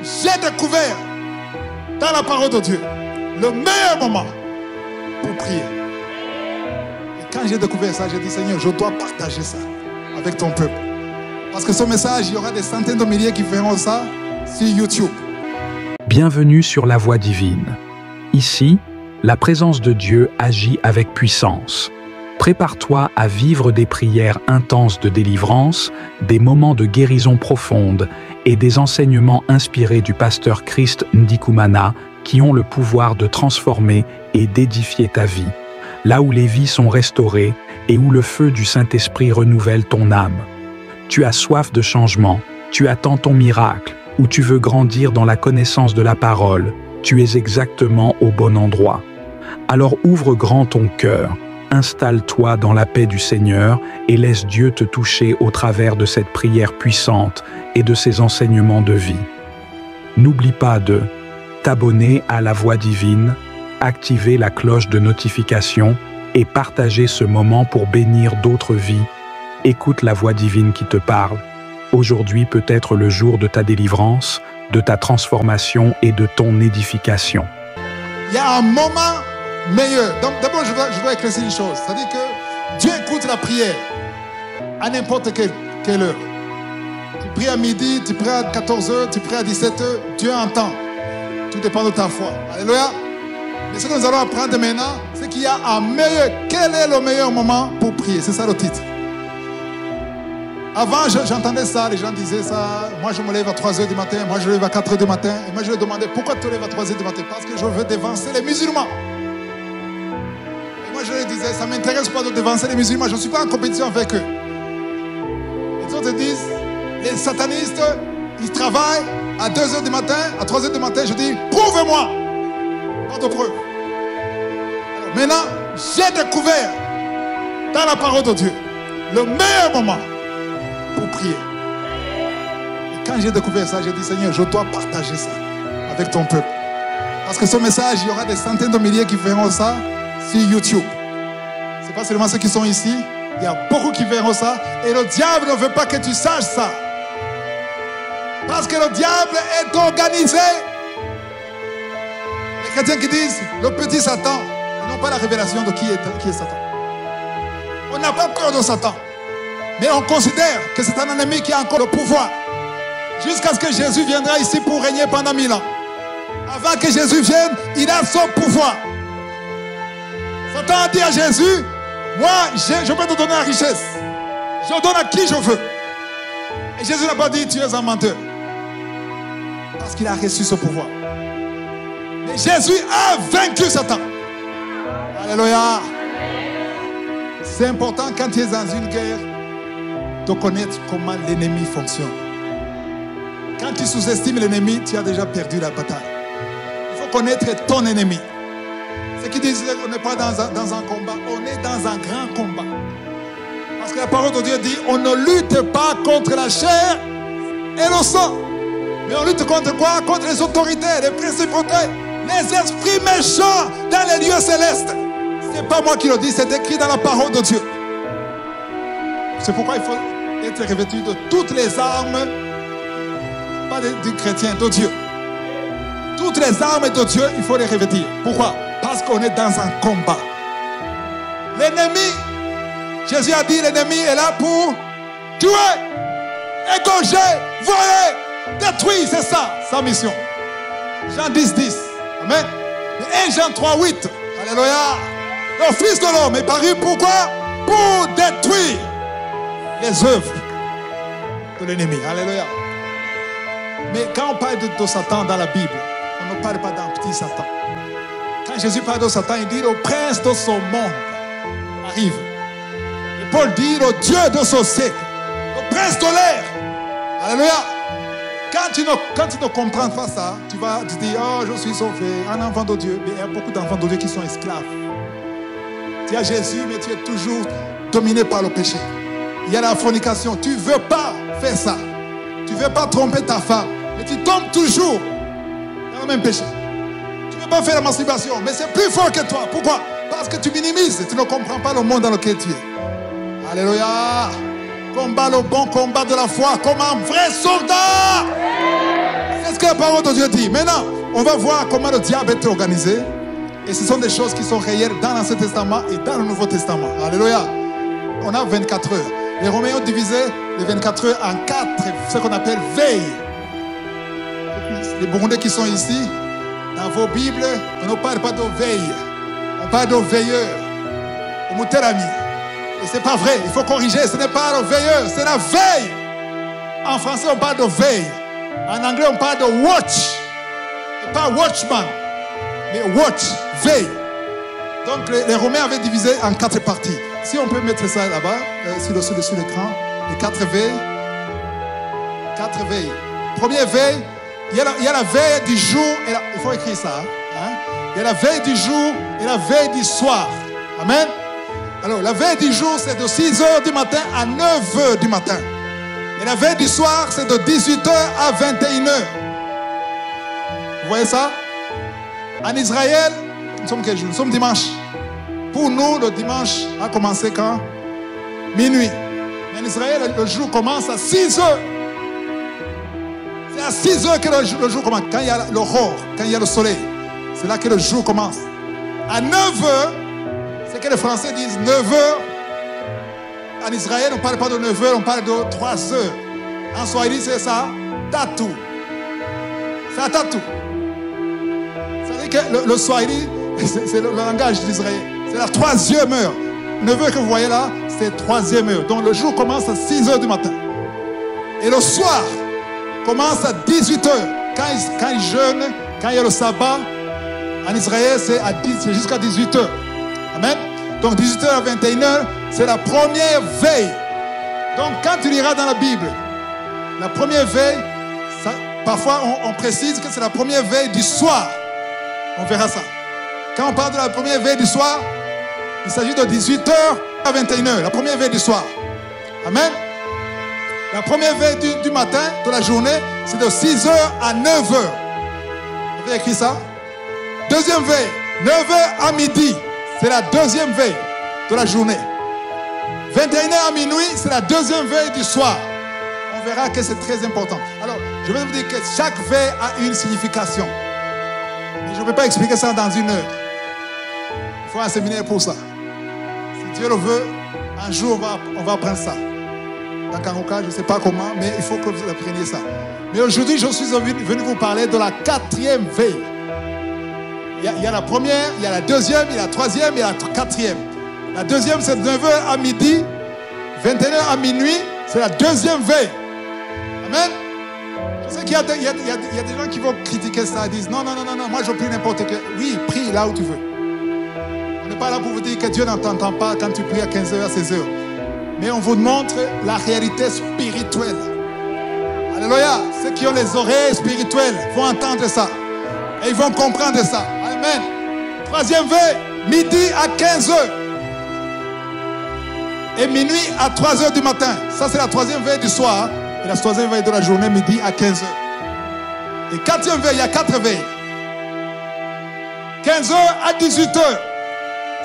j'ai découvert dans la parole de Dieu le meilleur moment pour prier. Et quand j'ai découvert ça, j'ai dit, Seigneur, je dois partager ça avec ton peuple. Parce que ce message, il y aura des centaines de milliers qui verront ça sur YouTube. Bienvenue sur la Voix divine. Ici, la présence de Dieu agit avec puissance. Prépare-toi à vivre des prières intenses de délivrance, des moments de guérison profonde et des enseignements inspirés du pasteur Christ Ndikumana qui ont le pouvoir de transformer et d'édifier ta vie, là où les vies sont restaurées et où le feu du Saint-Esprit renouvelle ton âme. Tu as soif de changement, tu attends ton miracle, ou tu veux grandir dans la connaissance de la parole, tu es exactement au bon endroit. Alors ouvre grand ton cœur, installe-toi dans la paix du Seigneur et laisse Dieu te toucher au travers de cette prière puissante et de ses enseignements de vie. N'oublie pas de t'abonner à la Voix divine, activer la cloche de notification et partager ce moment pour bénir d'autres vies. Écoute la Voix divine qui te parle. Aujourd'hui peut être le jour de ta délivrance, de ta transformation et de ton édification. Il y a un moment meilleur. Donc d'abord, je dois éclaircir une chose. C'est-à-dire que Dieu écoute la prière à n'importe quelle heure. Tu pries à midi, tu pries à 14h, tu pries à 17h, Dieu entend. Tout dépend de ta foi. Alléluia. Mais ce que nous allons apprendre maintenant, c'est qu'il y a un meilleur. Quel est le meilleur moment pour prier? C'est ça le titre. Avant, j'entendais ça, les gens disaient ça. Moi, je me lève à 3h du matin, moi, je me lève à 4h du matin. Et moi, je leur demandais, pourquoi tu te lèves à 3h du matin? Parce que je veux dévancer les musulmans. Et moi, je leur disais, ça ne m'intéresse pas de dévancer les musulmans, je ne suis pas en compétition avec eux. Les autres disent, les satanistes, ils travaillent à 2h du matin, à 3h du matin, je dis, prouve-moi. Pas de preuve. Alors maintenant, j'ai découvert dans la parole de Dieu le meilleur moment pour prier. Et quand j'ai découvert ça, j'ai dit, Seigneur, je dois partager ça avec ton peuple. Parce que ce message, il y aura des centaines de milliers qui verront ça sur YouTube. Ce n'est pas seulement ceux qui sont ici, il y a beaucoup qui verront ça. Et le diable ne veut pas que tu saches ça. Parce que le diable est organisé. Les chrétiens qui disent, le petit Satan, ils n'ont pas la révélation de qui est Satan. On n'a pas peur de Satan. Mais on considère que c'est un ennemi qui a encore le pouvoir. Jusqu'à ce que Jésus viendra ici pour régner pendant 1000 ans. Avant que Jésus vienne, il a son pouvoir. Satan a dit à Jésus, moi, je peux te donner la richesse. Je donne à qui je veux. Et Jésus n'a pas dit, tu es un menteur. Parce qu'il a reçu ce pouvoir. Mais Jésus a vaincu Satan. Alléluia. C'est important quand tu es dans une guerre de connaître comment l'ennemi fonctionne. Quand tu sous-estimes l'ennemi, tu as déjà perdu la bataille. Il faut connaître ton ennemi. Ceux qui disent qu'on n'est pas dans un combat, on est dans un grand combat. Parce que la parole de Dieu dit, on ne lutte pas contre la chair et le sang. Mais on lutte contre quoi? Contre les autorités, les principautés, les esprits méchants dans les lieux célestes. Ce n'est pas moi qui le dis, c'est écrit dans la parole de Dieu. C'est pourquoi il faut être revêtu de toutes les armes, pas du chrétien, de Dieu. Toutes les armes de Dieu, il faut les revêtir. Pourquoi? Parce qu'on est dans un combat. L'ennemi, Jésus a dit, l'ennemi est là pour tuer, égorger, voler, détruire. C'est ça, sa mission. Jean 10, 10. Amen. Et 1 Jean 3, 8. Alléluia. Le Fils de l'homme est paru pourquoi? Pour détruire les œuvres de l'ennemi. Alléluia. Mais quand on parle de Satan dans la Bible, on ne parle pas d'un petit Satan. Quand Jésus parle de Satan, il dit le prince de son monde arrive. Et Paul dit le Dieu de ce siècle, le prince de l'air. Alléluia. Quand tu ne comprends pas ça, tu vas te dire, oh, je suis sauvé, un enfant de Dieu. Mais il y a beaucoup d'enfants de Dieu qui sont esclaves. Tu as Jésus, mais tu es toujours dominé par le péché. Il y a la fornication. Tu ne veux pas faire ça. Tu ne veux pas tromper ta femme. Mais tu tombes toujours dans le même péché. Tu ne veux pas faire la masturbation. Mais c'est plus fort que toi. Pourquoi? Parce que tu minimises. Tu ne comprends pas le monde dans lequel tu es. Alléluia. Combat le bon combat de la foi comme un vrai soldat. C'est ce que la parole de Dieu dit. Maintenant, on va voir comment le diable est organisé. Et ce sont des choses qui sont réelles dans l'Ancien Testament et dans le Nouveau Testament. Alléluia. On a 24 heures. Les Romains ont divisé les 24 heures en 4, ce qu'on appelle veille. Les Burundais qui sont ici, dans vos Bibles, on ne parle pas de veille. On parle de veilleur. Au Moutelami. Et ce n'est pas vrai. Il faut corriger. Ce n'est pas le veilleur, c'est la veille. En français, on parle de veille. En anglais, on parle de watch. Et pas watchman, mais watch, veille. Donc, les Romains avaient divisé en 4 parties. Si on peut mettre ça là-bas, sur l'écran, les 4 veilles. 4 veilles. Première veille, il y a la veille du jour, il faut écrire ça. Hein? Il y a la veille du jour et la veille du soir. Amen. Alors, la veille du jour, c'est de 6 heures du matin à 9 heures du matin. Et la veille du soir, c'est de 18 heures à 21 heures. Vous voyez ça? En Israël, nous sommes quel jour? Nous sommes dimanche. Pour nous, le dimanche a commencé quand? Minuit. Mais en Israël, le jour commence à 6 heures. C'est à 6 heures que le jour commence. Quand il y a l'aurore, quand il y a le soleil, c'est là que le jour commence. À 9 heures, c'est que les Français disent 9 heures. En Israël, on ne parle pas de 9 heures, on parle de 3 heures. En Swahili, c'est ça, tatu. C'est un tatu. Ça veut dire que le Swahili, c'est le langage d'Israël. C'est la 3e heure. 9 heures que vous voyez là, c'est 3e heure. Donc le jour commence à 6 heures du matin. Et le soir commence à 18 heures. Quand ils jeûnent, quand il y a le sabbat, en Israël, c'est jusqu'à 18 heures. Amen. Donc 18h à 21h, c'est la première veille. Donc quand tu liras dans la Bible, la première veille, parfois on précise que c'est la première veille du soir. On verra ça. Quand on parle de la première veille du soir, il s'agit de 18h à 21h, la première veille du soir. Amen. La première veille du matin, de la journée, c'est de 6h à 9h. Vous avez écrit ça? Deuxième veille, 9h à midi. C'est la deuxième veille de la journée. 21h à minuit, c'est la deuxième veille du soir. On verra que c'est très important. Alors, je vais vous dire que chaque veille a une signification. Mais je ne peux pas expliquer ça dans une heure. Il faut un séminaire pour ça. Si Dieu le veut, un jour, on va apprendre ça. Dans Karoka, je ne sais pas comment, mais il faut que vous appreniez ça. Mais aujourd'hui, je suis venu vous parler de la 4e veille. Il y a la première, il y a la deuxième, il y a la troisième, il y a la 4e. La deuxième, c'est de 9h à midi, 21h à minuit, c'est la deuxième veille. Amen. Je sais qu'il y a des gens qui vont critiquer ça, disent non, moi je prie n'importe quel. Oui, prie là où tu veux. On n'est pas là pour vous dire que Dieu n'entend pas quand tu pries à 15h, à 16h. Mais on vous montre la réalité spirituelle. Alléluia. Ceux qui ont les oreilles spirituelles vont entendre ça. Et ils vont comprendre ça. Amen. Troisième veille, midi à 15h. Et minuit à 3h du matin. Ça, c'est la troisième veille du soir. Et la troisième veille de la journée, midi à 15h. Et quatrième veille, il y a 4 veilles. 15h à 18h.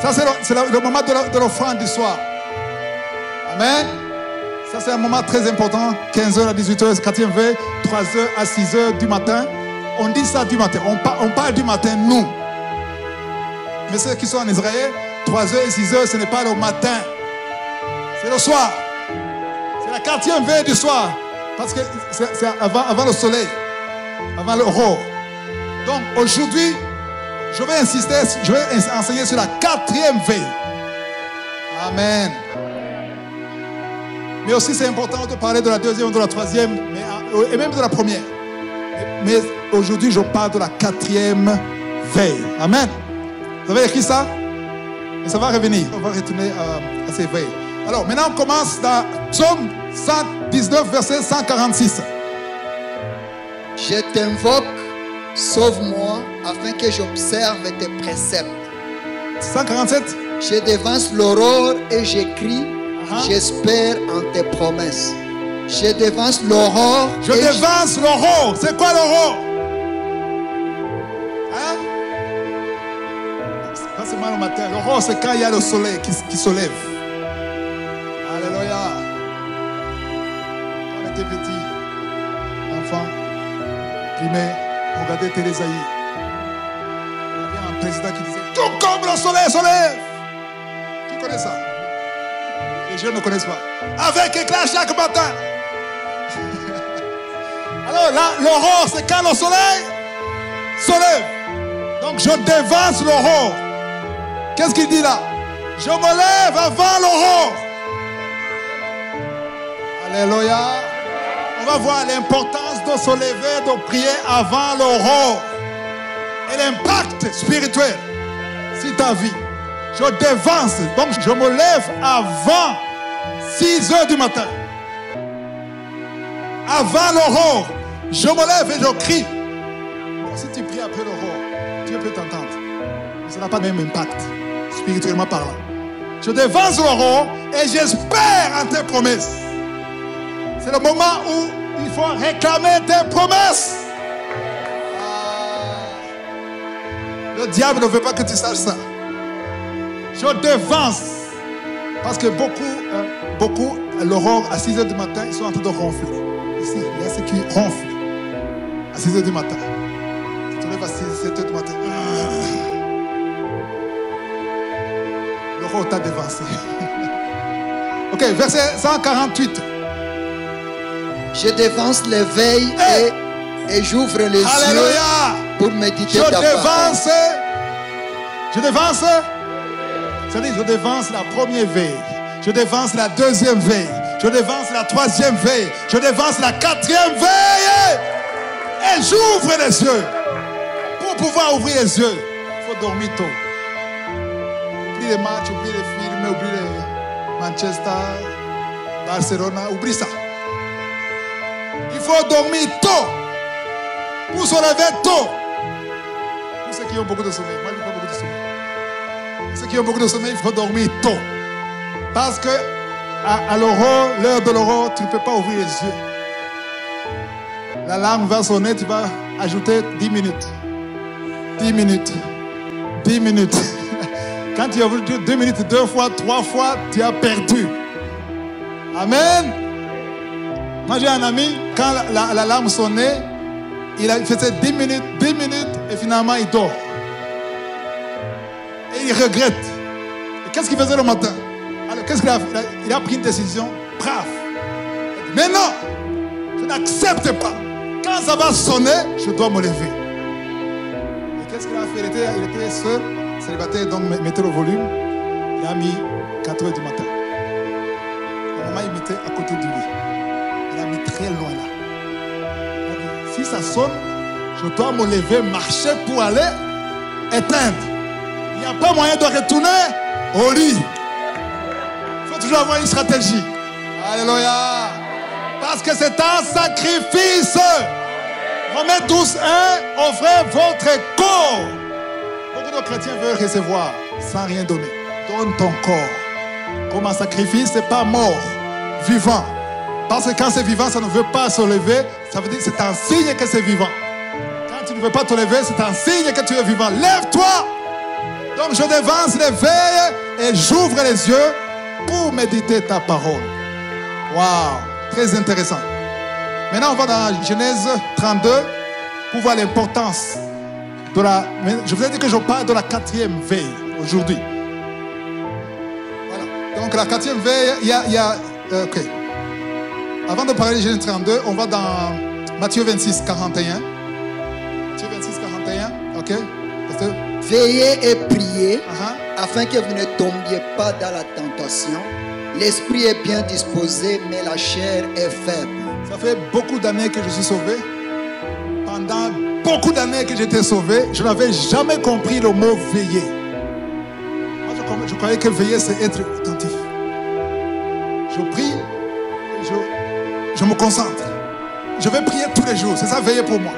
Ça, c'est le moment de l'offrande du soir. Amen. Ça, c'est un moment très important. 15h à 18h, quatrième veille. 3h à 6h du matin. On dit ça du matin. On parle du matin, nous. Mais ceux qui sont en Israël, 3h et 6h, ce n'est pas le matin. C'est le soir. C'est la 4e veille du soir. Parce que c'est avant le soleil. Avant l'aurore. Donc aujourd'hui, je vais enseigner sur la 4e veille. Amen. Mais aussi c'est important de parler de la 2e, de la 3e, et même de la première. Mais aujourd'hui, je parle de la 4e veille. Amen. Vous avez écrit ça? Et ça va revenir. On va retourner à ces veilles. Alors, maintenant, on commence dans Psaume 119, verset 146. Je t'invoque, sauve-moi, afin que j'observe tes préceptes. 147. Je devance l'aurore et j'écris, j'espère en tes promesses. Je devance l'aurore. Je devance l'aurore. C'est quoi l'aurore? Hein? Pas seulement le matin. L'aurore, c'est quand il y a le soleil qui se lève. Alléluia. Quand on était petit, enfant, Mais regardez Thérésaïe. Il y avait un président qui disait tout comme le soleil se lève. Qui connaît ça? Les jeunes ne connaissent pas. Avec éclat chaque matin. Alors là, l'aurore, c'est quand le soleil se lève. Donc je dévance l'aurore. Qu'est-ce qu'il dit là? Je me lève avant l'aurore. Alléluia. On va voir l'importance de se lever, de prier avant l'aurore. Et l'impact spirituel sur ta vie. Je dévance. Donc je me lève avant 6 heures du matin. Avant l'aurore. Je me lève et je crie. Donc, si tu pries après l'aurore, Dieu peut t'entendre. Mais ça n'a pas le même impact, spirituellement parlant. Je dévance l'aurore et j'espère en tes promesses. C'est le moment où il faut réclamer tes promesses. Le diable ne veut pas que tu saches ça. Je dévance. Parce que beaucoup, à l'aurore, à 6 heures du matin, ils sont en train de ronfler. Ici, il y a ceux qui ronflent à 6 heures du matin. Tu te lèves à 7 heures du matin. L'aurore t'a dévancé. Ok, verset 148. Je dévance l'éveil et j'ouvre les yeux pour méditer ta parole. Je dévance. C'est-à-dire, je dévance la première veille. Je dévance la deuxième veille. Je dévance la troisième veille. Je dévance la quatrième veille. Et j'ouvre les yeux. Pour pouvoir ouvrir les yeux, il faut dormir tôt. Oublie les matchs, oublie les films, oublie les Manchester, Barcelone, oublie ça. Il faut dormir tôt. Pour se lever tôt. Pour ceux qui ont beaucoup de sommeil. Moi, je n'ai pas beaucoup de sommeil. Pour ceux qui ont beaucoup de sommeil, il faut dormir tôt. Parce que à l'aurore, l'heure de l'aurore, tu ne peux pas ouvrir les yeux. L'alarme va sonner, tu vas ajouter 10 minutes. 10 minutes. 10 minutes. Quand tu as voulu 2 minutes, 2 fois, 3 fois, tu as perdu. Amen. Moi j'ai un ami, quand l'alarme sonnait, il faisait 10 minutes, et finalement il dort. Et il regrette. Et qu'est-ce qu'il faisait le matin? Alors qu'est-ce qu'il a fait? Il a pris une décision brave. Mais non, je n'accepte pas. Quand ça va sonner, je dois me lever. Et qu'est-ce qu'il a fait? Il était seul, célibataire, donc mettait le volume. Il a mis 4 heures du matin. Et maman, il mettait à côté du lit. Il a mis très loin là. Si ça sonne, je dois me lever, marcher pour aller éteindre. Il n'y a pas moyen de retourner au lit. Il faut toujours avoir une stratégie. Alléluia. Parce que c'est un sacrifice. Romains 12, 1, offrez votre corps. Beaucoup de chrétiens veulent recevoir sans rien donner. Donne ton corps. Comme un sacrifice, ce n'est pas mort, vivant. Parce que quand c'est vivant, ça ne veut pas se lever. Ça veut dire que c'est un signe que c'est vivant. Quand tu ne veux pas te lever, c'est un signe que tu es vivant. Lève-toi. Donc je dévance l'éveil et j'ouvre les yeux pour méditer ta parole. Waouh, très intéressant. Maintenant, on va dans Genèse 32 pour voir l'importance de la... Je vous ai dit que je parle de la 4e veille aujourd'hui. Voilà. Donc la 4e veille, il y a ok. Avant de parler de Genèse 32, on va dans Matthieu 26, 41. Matthieu 26, 41, ok. Veillez et priez afin que vous ne tombiez pas dans la tentation. L'esprit est bien disposé, mais la chair est faible. Ça fait beaucoup d'années que je suis sauvé. Pendant beaucoup d'années que j'étais sauvé, je n'avais jamais compris le mot veiller. Moi, je croyais que veiller, c'est être attentif. Je prie, je me concentre. Je vais prier tous les jours. C'est ça, veiller pour moi.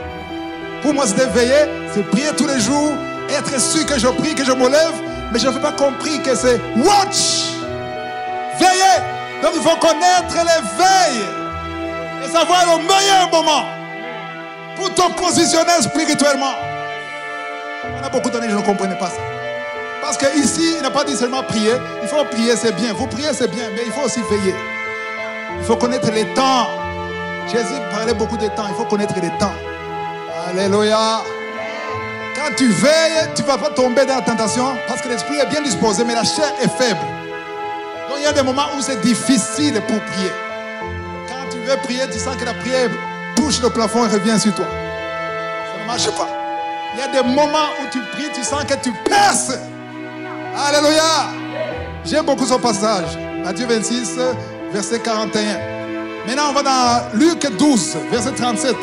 Pour moi, c'était veiller, c'est prier tous les jours, être sûr que je prie, que je me lève, mais je n'avais pas compris que c'est watch. Veiller. Donc il faut connaître l'éveil et savoir le meilleur moment pour te positionner spirituellement. On a beaucoup d'années, je ne comprenais pas ça. Parce qu'ici, il n'a pas dit seulement prier. Il faut prier, c'est bien. Vous priez, c'est bien, mais il faut aussi veiller. Il faut connaître les temps. Jésus parlait beaucoup des temps. Il faut connaître les temps. Alléluia. Quand tu veilles, tu ne vas pas tomber dans la tentation parce que l'esprit est bien disposé, mais la chair est faible. Donc il y a des moments où c'est difficile pour prier. Quand tu veux prier, tu sens que la prière touche le plafond et revient sur toi. Ça ne marche pas. Il y a des moments où tu pries, tu sens que tu perces. Alléluia. J'aime beaucoup ce passage. Matthieu 26, verset 41. Maintenant, on va dans Luc 12, verset 37.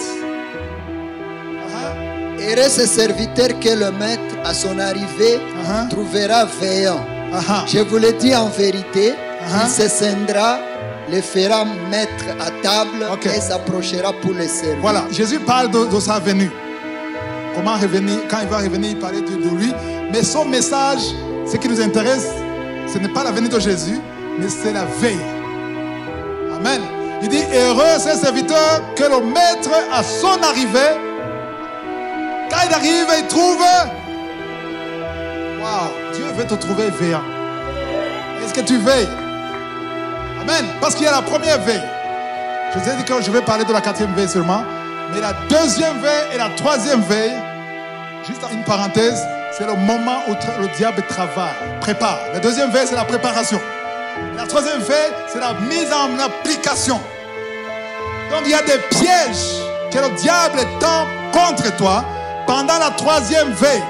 Heureux ce serviteur que le maître, à son arrivée, trouvera veillant. Je vous le dis en vérité, il se scindra, le fera mettre à table et s'approchera pour le servir. Voilà, Jésus parle de sa venue. Comment revenir, quand il va revenir, il parlait de lui. Mais son message, ce qui nous intéresse, ce n'est pas la venue de Jésus, mais c'est la veille. Amen. Il dit, heureux ce serviteur que le maître à son arrivée, quand il arrive, il trouve. Waouh, Dieu veut te trouver veillant. Est-ce que tu veilles? Amen. Parce qu'il y a la première veille. Je vous ai dit que je vais parler de la 4e veille seulement. Mais la 2e veille et la 3e veille, juste une parenthèse, c'est le moment où le diable travaille, prépare. La 2e veille, c'est la préparation. La 3e veille, c'est la mise en application. Donc il y a des pièges que le diable tend contre toi pendant la 3e veille.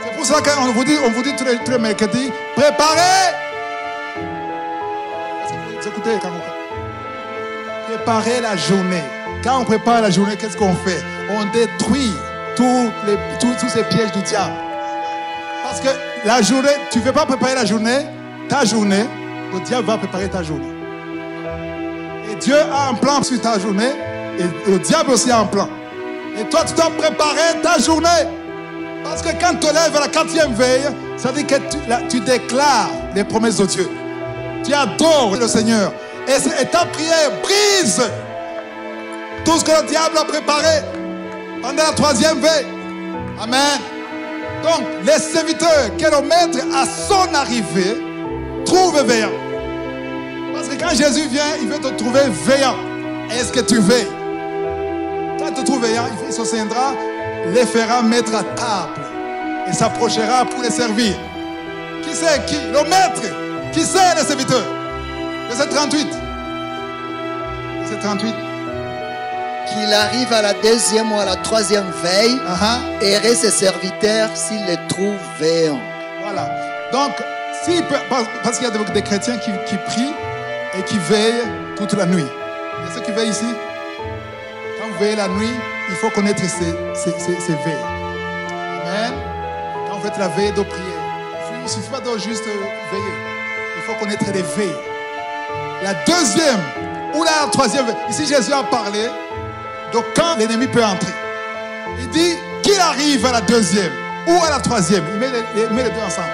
C'est pour ça qu'on vous dit tous les mercredis, préparez. Est-ce que vous écoutez quand vous préparez la journée. Quand on prépare la journée, qu'est-ce qu'on fait? On détruit tous ces pièges du diable. Parce que la journée, tu ne veux pas préparer ta journée, le diable va préparer ta journée. Et Dieu a un plan sur ta journée, et le diable aussi a un plan. Et toi, tu dois préparer ta journée. Parce que quand tu te lèves à la 4e veille, ça dit que tu déclares les promesses de Dieu. Tu adores le Seigneur. Et ta prière brise tout ce que le diable a préparé pendant la 3e veille. Amen. Donc, les serviteurs que le maître à son arrivée trouve veillant. Parce que quand Jésus vient, il veut te trouver veillant. Est-ce que tu veilles? Quand il te trouve veillant, il se scindra, les fera mettre à table et s'approchera pour les servir. Qui c'est qui? Le maître. Qui c'est les serviteurs? Verset 38. Verset 38. Qu'il arrive à la 2e ou à la 3e veille, heureux ses serviteurs s'il les trouve veillants. Voilà. Donc, parce qu'il y a des chrétiens qui prient et qui veillent toute la nuit. Il y a ceux qui veillent ici. Quand vous veillez la nuit, il faut connaître ces veilles. Amen. Quand vous faites la veille de prière, il ne suffit pas de juste veiller. Il faut connaître les veilles. La 2e ou la 3e veille. Ici, Jésus a parlé de quand l'ennemi peut entrer. Il dit qu'il arrive à la 2e ou à la 3e. Il met les deux ensemble.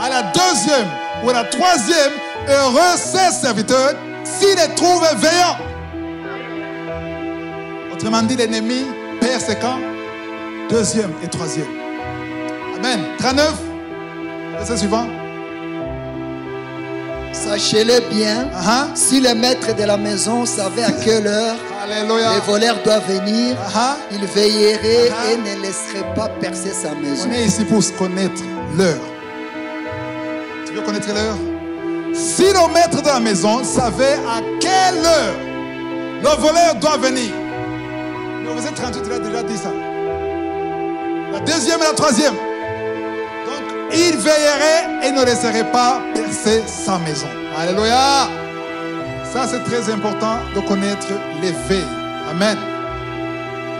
À la 2e ou à la 3e, heureux ses serviteurs s'ils les trouvent veillants. Autrement dit, l'ennemi perd ses camps, 2e et 3e. Amen. 39, verset suivant. Sachez-le bien, si le maître de la maison savait à quelle heure les voleurs doivent venir, il veillerait et ne laisserait pas percer sa maison. On est ici pour connaître l'heure. Tu veux connaître l'heure? Si le maître de la maison savait à quelle heure le voleur doit venir, le verset 38, il a déjà dit ça. La 2e et la 3e. Donc, il veillerait et ne laisserait pas percer sa maison. Alléluia. Ça, c'est très important de connaître les veilles. Amen.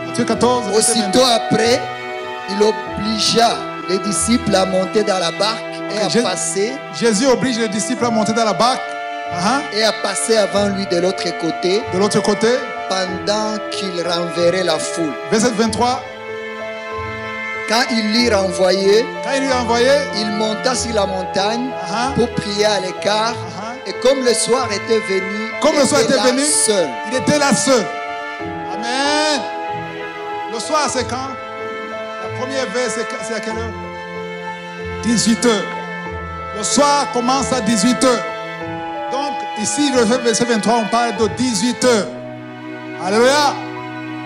Matthieu 14. Aussitôt après, il obligea les disciples à monter dans la barque et à passer. Jésus oblige les disciples à monter dans la barque. Et à passer avant lui de l'autre côté. De l'autre côté. Pendant qu'il renverrait la foule. Verset 23. Quand il l'y renvoyait, il monta sur la montagne pour prier à l'écart. Et comme le soir était venu, seul. Il était là seul. Amen. Le soir, c'est quand? La première veille, c'est à quelle heure? 18h. Le soir commence à 18h. Donc, ici, le verset 23, on parle de 18h. Alléluia.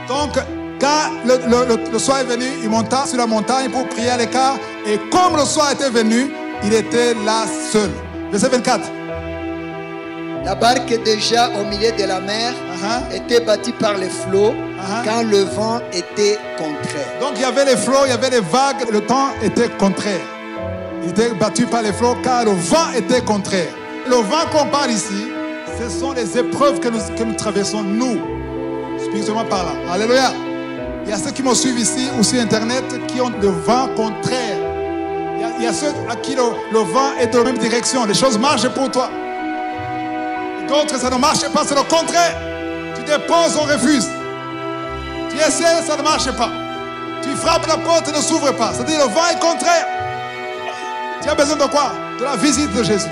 Donc, Quand le soir est venu, il monta sur la montagne pour prier à l'écart. Et comme le soir était venu, il était là seul. Verset 24. La barque déjà au milieu de la mer était battue par les flots quand le vent était contraire. Donc il y avait les flots, il y avait les vagues, le temps était contraire. Il était battu par les flots car le vent était contraire. Le vent qu'on parle ici, ce sont les épreuves que nous traversons, nous, spirituellement parlant. Alléluia. Il y a ceux qui me suivent ici ou sur Internet qui ont le vent contraire. Il y a ceux à qui le vent est dans la même direction. Les choses marchent pour toi. D'autres, ça ne marche pas, c'est le contraire. Tu déposes, on refuse. Tu essaies, ça ne marche pas. Tu frappes la porte, elle ne s'ouvre pas. C'est-à-dire le vent est contraire. Tu as besoin de quoi? De la visite de Jésus.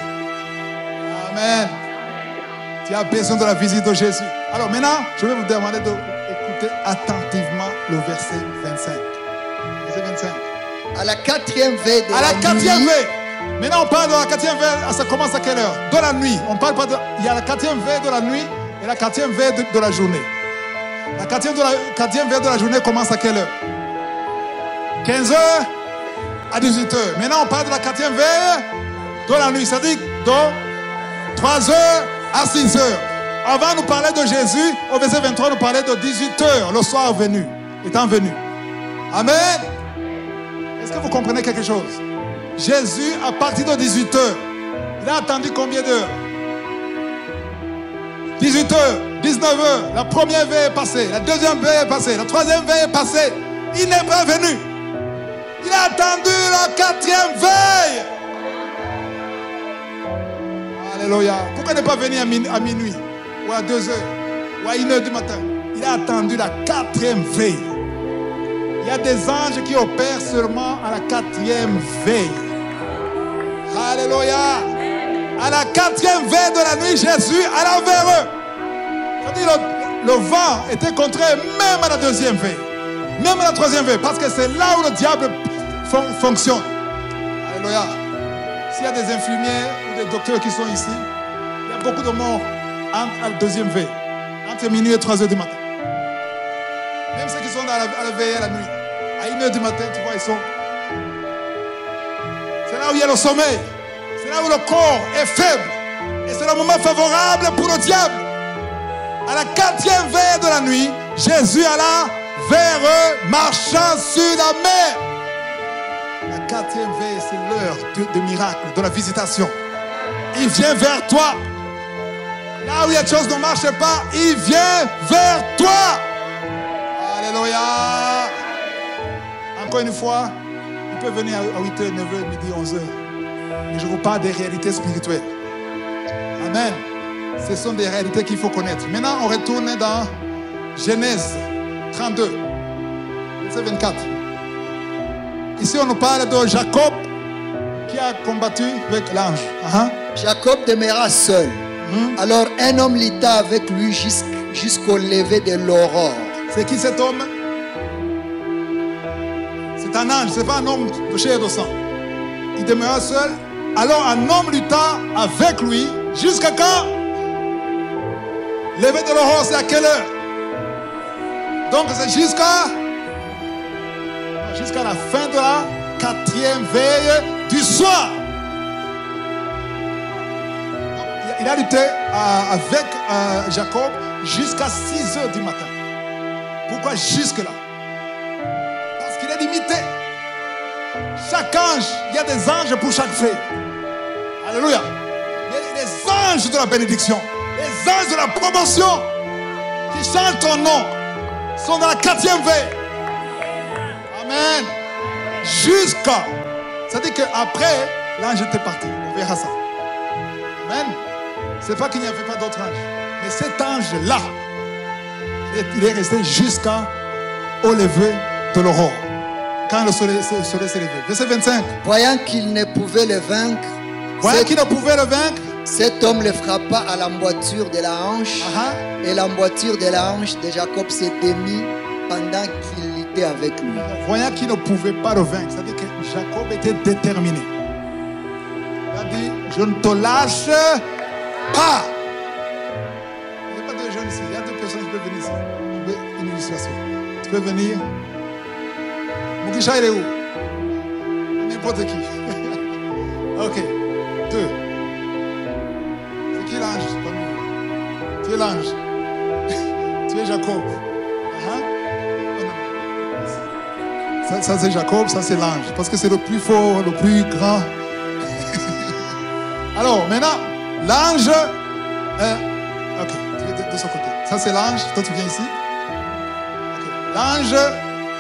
Amen. Tu as besoin de la visite de Jésus. Alors maintenant, je vais vous demander d'écouter attentivement le verset 25. Verset 25. À la quatrième veille de la nuit. À la quatrième veille. Maintenant, on parle de la quatrième veille. Ça commence à quelle heure? De la nuit. On parle pas de... Il y a la quatrième veille de la nuit et la quatrième veille de la journée. La quatrième veille de la journée commence à quelle heure? 15h à 18h. Maintenant, on parle de la quatrième veille de la nuit. C'est-à-dire de 3h à 6h. Avant, nous parlait de Jésus. Au verset 23, nous parlait de 18h, le soir venu, étant venu. Amen. Est-ce que vous comprenez quelque chose? Jésus, à partir de 18h, il a attendu combien d'heures? 18h, 19h, la première veille est passée, la deuxième veille est passée, la troisième veille est passée. Il n'est pas venu. Il a attendu la quatrième veille. Alléluia. Pourquoi il n'est pas venu à minuit, ou à 2h, ou à 1h du matin? Il a attendu la quatrième veille. Il y a des anges qui opèrent seulement à la quatrième veille. Alléluia. À la quatrième veille de la nuit, Jésus alla vers eux. C'est-à-dire le vent était contraire même à la deuxième veille. Même à la troisième veille. Parce que c'est là où le diable fonctionne. Alléluia. S'il y a des infirmières ou des docteurs qui sont ici, il y a beaucoup de morts à la deuxième veille. Entre minuit et 3h du matin. Même ceux qui sont à la veille à la nuit. À 1h du matin, tu vois, ils sont... C'est là où il y a le sommeil. C'est là où le corps est faible. Et c'est le moment favorable pour le diable. À la quatrième veille de la nuit, Jésus alla vers eux, marchant sur la mer. La quatrième veille, c'est l'heure de miracle, de la visitation. Il vient vers toi. Là où il y a des choses qui ne marchent pas, il vient vers toi. Alléluia. Encore une fois, il peut venir à 8h, 9h, midi, 11h. Mais je vous parle des réalités spirituelles. Amen. Ce sont des réalités qu'il faut connaître. Maintenant, on retourne dans Genèse 32, verset 24. Ici, on nous parle de Jacob qui a combattu avec l'ange. Jacob demeura seul. Alors un homme lutta avec lui jusqu'au lever de l'aurore. C'est qui cet homme? C'est un ange, ce n'est pas un homme de chair et de sang. Il demeura seul. Alors un homme lutta avec lui jusqu'à quand? Lever de l'aurore, c'est à quelle heure? Donc c'est jusqu'à la fin de la quatrième veille du soir. Donc, il a lutté avec Jacob jusqu'à 6h du matin. Pourquoi jusque-là? Parce qu'il est limité. Chaque ange, il y a des anges pour chaque fée. Alléluia. Il y a des anges de la bénédiction, les anges de la promotion qui chantent ton nom sont dans la quatrième veille. Amen. Jusqu'à. C'est-à-dire qu'après, l'ange était parti. On verra ça. Amen. C'est pas qu'il n'y avait pas d'autres anges. Mais cet ange-là, il est resté jusqu'au lever de l'aurore. Quand le soleil s'est levé. Verset 25. Voyant qu'il ne pouvait le vaincre, cet homme le frappa à l'emboîture de la hanche. Et l'emboîture de la hanche de Jacob s'est démise pendant qu'il était avec lui. Voyant qu'il ne pouvait pas le vaincre, c'est-à-dire que Jacob était déterminé. Il a dit, je ne te lâche pas. Il n'y a pas de jeunes ici. Il y a deux personnes qui peuvent venir ici. Une illustration. Tu veux venir? Moukisha, il est où? N'importe qui. Ok. 2. C'est qui l'ange? Tu es l'ange. Tu es Jacob. Ça c'est Jacob, ça c'est l'ange. Parce que c'est le plus fort, le plus grand. Alors, maintenant, l'ange... ok, tu es de ce côté. Ça c'est l'ange. Toi, tu viens ici. Okay. L'ange,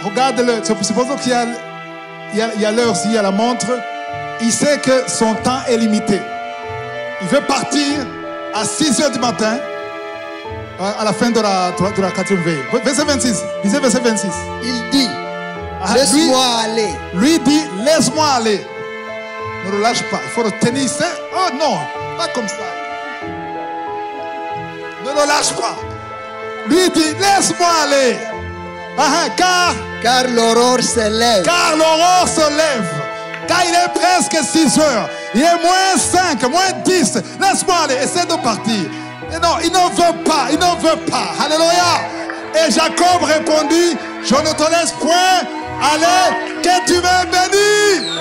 regarde-le. Supposons qu'il y a l'heure ici, il y a la montre. Il sait que son temps est limité. Il veut partir à 6h du matin, à la fin de la 4e veille. Verset 26. Lisez verset 26. Il dit, laisse-moi aller. Lui dit, laisse-moi aller. Ne le lâche pas. Il faut le tenir. Oh non, pas comme ça. Ne le lâche pas. Lui dit, laisse-moi aller. Car l'aurore se lève. Car l'aurore se lève. Car il est presque 6 heures. Il est moins 5, moins 10. Laisse-moi aller. Essaie de partir. Et non, il ne veut pas. Il ne veut pas. Alléluia. Et Jacob répondit, je ne te laisse point aller, que tu m'aies béni.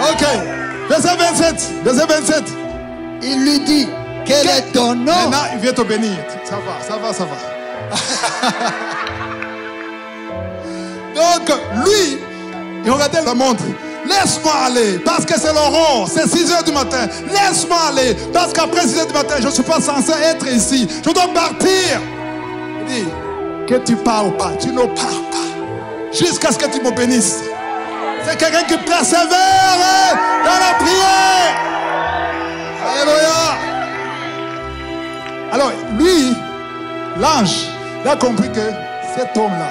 Ok. Verset 27. Verset 27. Il lui dit, quel est ton nom? Maintenant, il vient te bénir. Ça va, ça va, ça va. Donc, lui, il regardait la montre. Laisse-moi aller, parce que c'est l'aurore, c'est 6h du matin. Laisse-moi aller, parce qu'après 6h du matin, je ne suis pas censé être ici. Je dois partir. Il dit, que tu pars ou pas, tu ne pars pas. Jusqu'à ce que tu me bénisses. C'est quelqu'un qui persévère dans la prière. Alléluia. Alors, lui, l'ange, il a compris que cet homme-là,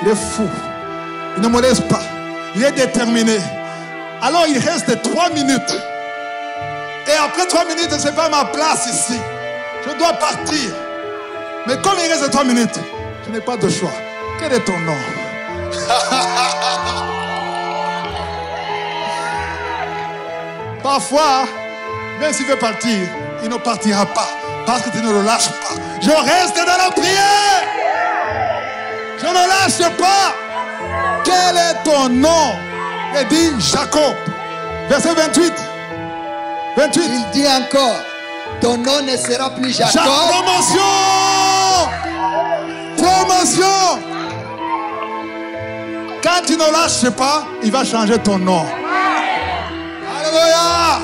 il est fou. Il ne me laisse pas. Il est déterminé. Alors, il reste 3 minutes. Et après 3 minutes, ce n'est pas ma place ici. Je dois partir. Mais comme il reste 3 minutes, je n'ai pas de choix. Quel est ton nom? Parfois, même s'il veut partir, il ne partira pas. Parce que tu ne le lâches pas. Je reste dans la prière. Je ne lâche pas. Quel est ton nom? Il dit Jacob. Verset 28. 28. Il dit encore, ton nom ne sera plus Jacob. Promotion. Promotion. Quand tu ne lâches pas, il va changer ton nom. Alléluia.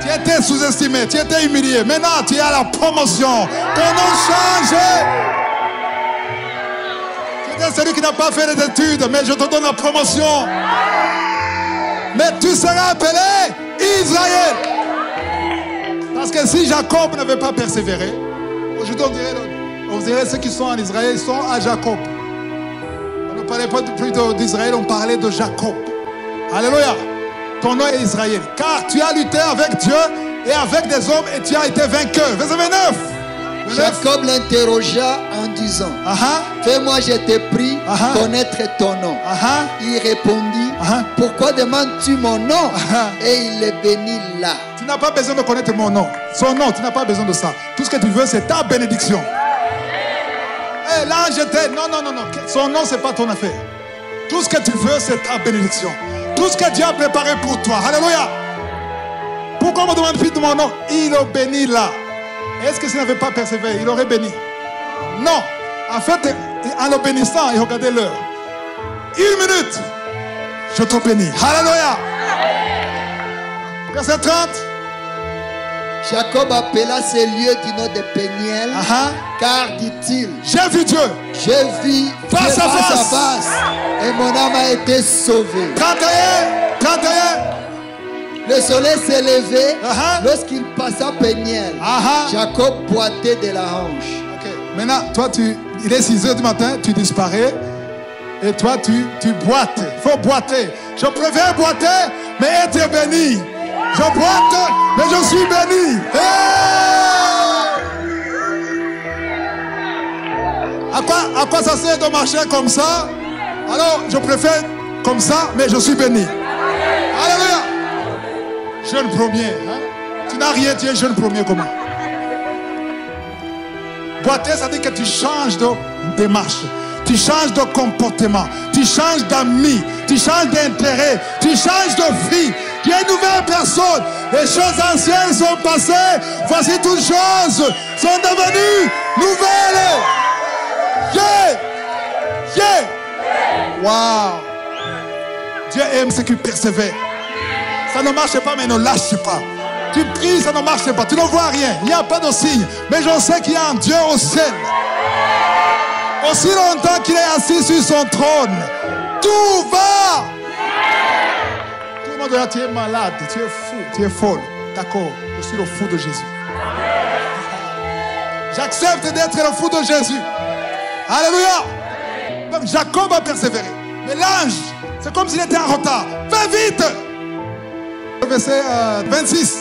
Tu étais sous-estimé, tu étais humilié. Maintenant, tu es à la promotion. Ton nom change. Tu es celui qui n'a pas fait les études, mais je te donne la promotion. Mais tu seras appelé Israël. Parce que si Jacob n'avait pas persévéré, aujourd'hui on dirait ceux qui sont en Israël, ils sont à Jacob. On ne parlait pas plus d'Israël, on parlait de Jacob. Alléluia. Ton nom est Israël. Car tu as lutté avec Dieu et avec des hommes et tu as été vainqueur. Verset 29. Jacob l'interrogea en disant, fais-moi, je t'ai pris connaître ton nom. Il répondit, pourquoi demandes-tu mon nom? Et il le bénit là. Tu n'as pas besoin de connaître mon nom. Son nom, tu n'as pas besoin de ça. Tout ce que tu veux, c'est ta bénédiction. Et là, j'étais... Non. Son nom, ce n'est pas ton affaire. Tout ce que tu veux, c'est ta bénédiction. Tout ce que Dieu a préparé pour toi. Alléluia. Pourquoi on me demande plus de mon nom? Il le bénit là. Est-ce que s'il n'avait pas persévéré, il aurait béni? Non. En fait, en le bénissant, il regardait l'heure. 1 minute. Je te bénis. Alléluia. Verset 30. Jacob appela ces lieux du nom de Péniel, car, dit-il, j'ai vu Dieu. J'ai vu face à face. Et mon âme a été sauvée. 31. Le soleil s'est levé lorsqu'il passa Péniel. Jacob boitait de la hanche. Maintenant, toi, il est 6 heures du matin, tu disparais. Et toi, tu boites. Il faut boiter. Je préfère boiter, mais être béni. Je boite, mais je suis béni. À quoi ça sert de marcher comme ça? Alors, je préfère comme ça, mais je suis béni. Alléluia. Jeune premier. Tu n'as rien, tu es jeune premier comment? Boiter, ça dit que tu changes de démarche. Tu changes de comportement. Tu changes d'amis. Tu changes d'intérêt. Tu changes de vie. Tu es une nouvelle personne. Les choses anciennes sont passées. Voici toutes choses sont devenues nouvelles. Yeah! Yeah! Wow! Dieu aime ceux qui persévèrent. Ça ne marche pas, mais ne lâche pas. Tu pries, ça ne marche pas. Tu ne vois rien. Il n'y a pas de signe. Mais je sais qu'il y a un Dieu au ciel. Aussi longtemps qu'il est assis sur son trône, tout va. Tout le monde là, tu es malade, tu es fou, tu es folle. D'accord, je suis le fou de Jésus. J'accepte d'être le fou de Jésus. Alléluia. Donc Jacob a persévéré. Mais l'ange, c'est comme s'il était en retard. Fais vite. Verset 26.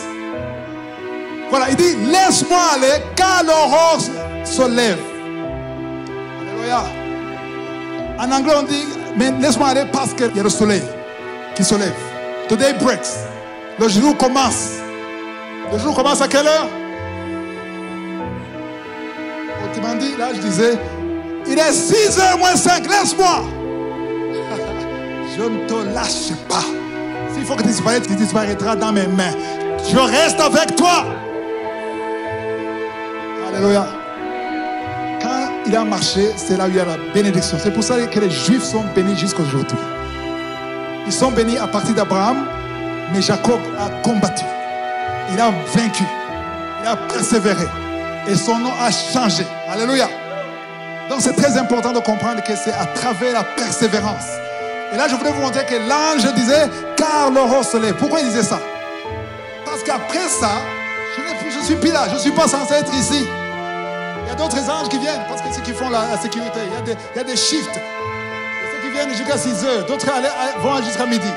Voilà, il dit, laisse-moi aller car l'aurore se lève. Alléluia. En anglais, on dit, mais laisse-moi aller parce qu'il y a le soleil qui se lève. Today breaks. Le jour commence. Le jour commence à quelle heure? Autrement dit, là, je disais, il est 6h moins 5, laisse-moi. Je ne te lâche pas. S'il faut que tu disparaisses, tu disparaîtras dans mes mains. Je reste avec toi. Alléluia. Quand il a marché, c'est là où il y a la bénédiction. C'est pour ça que les Juifs sont bénis jusqu'à aujourd'hui. Ils sont bénis à partir d'Abraham, mais Jacob a combattu. Il a vaincu. Il a persévéré. Et son nom a changé. Alléluia. Donc c'est très important de comprendre que c'est à travers la persévérance. Et là, je voulais vous montrer que l'ange disait, car l'aurore se lève. Pourquoi il disait ça? Parce qu'après ça, je ne suis plus là. Je ne suis pas censé être ici. Il y a d'autres anges qui viennent parce que c'est ceux qui font la sécurité. Il y a des shifts. Il y a ceux qui viennent jusqu'à 6 heures. D'autres vont jusqu'à midi.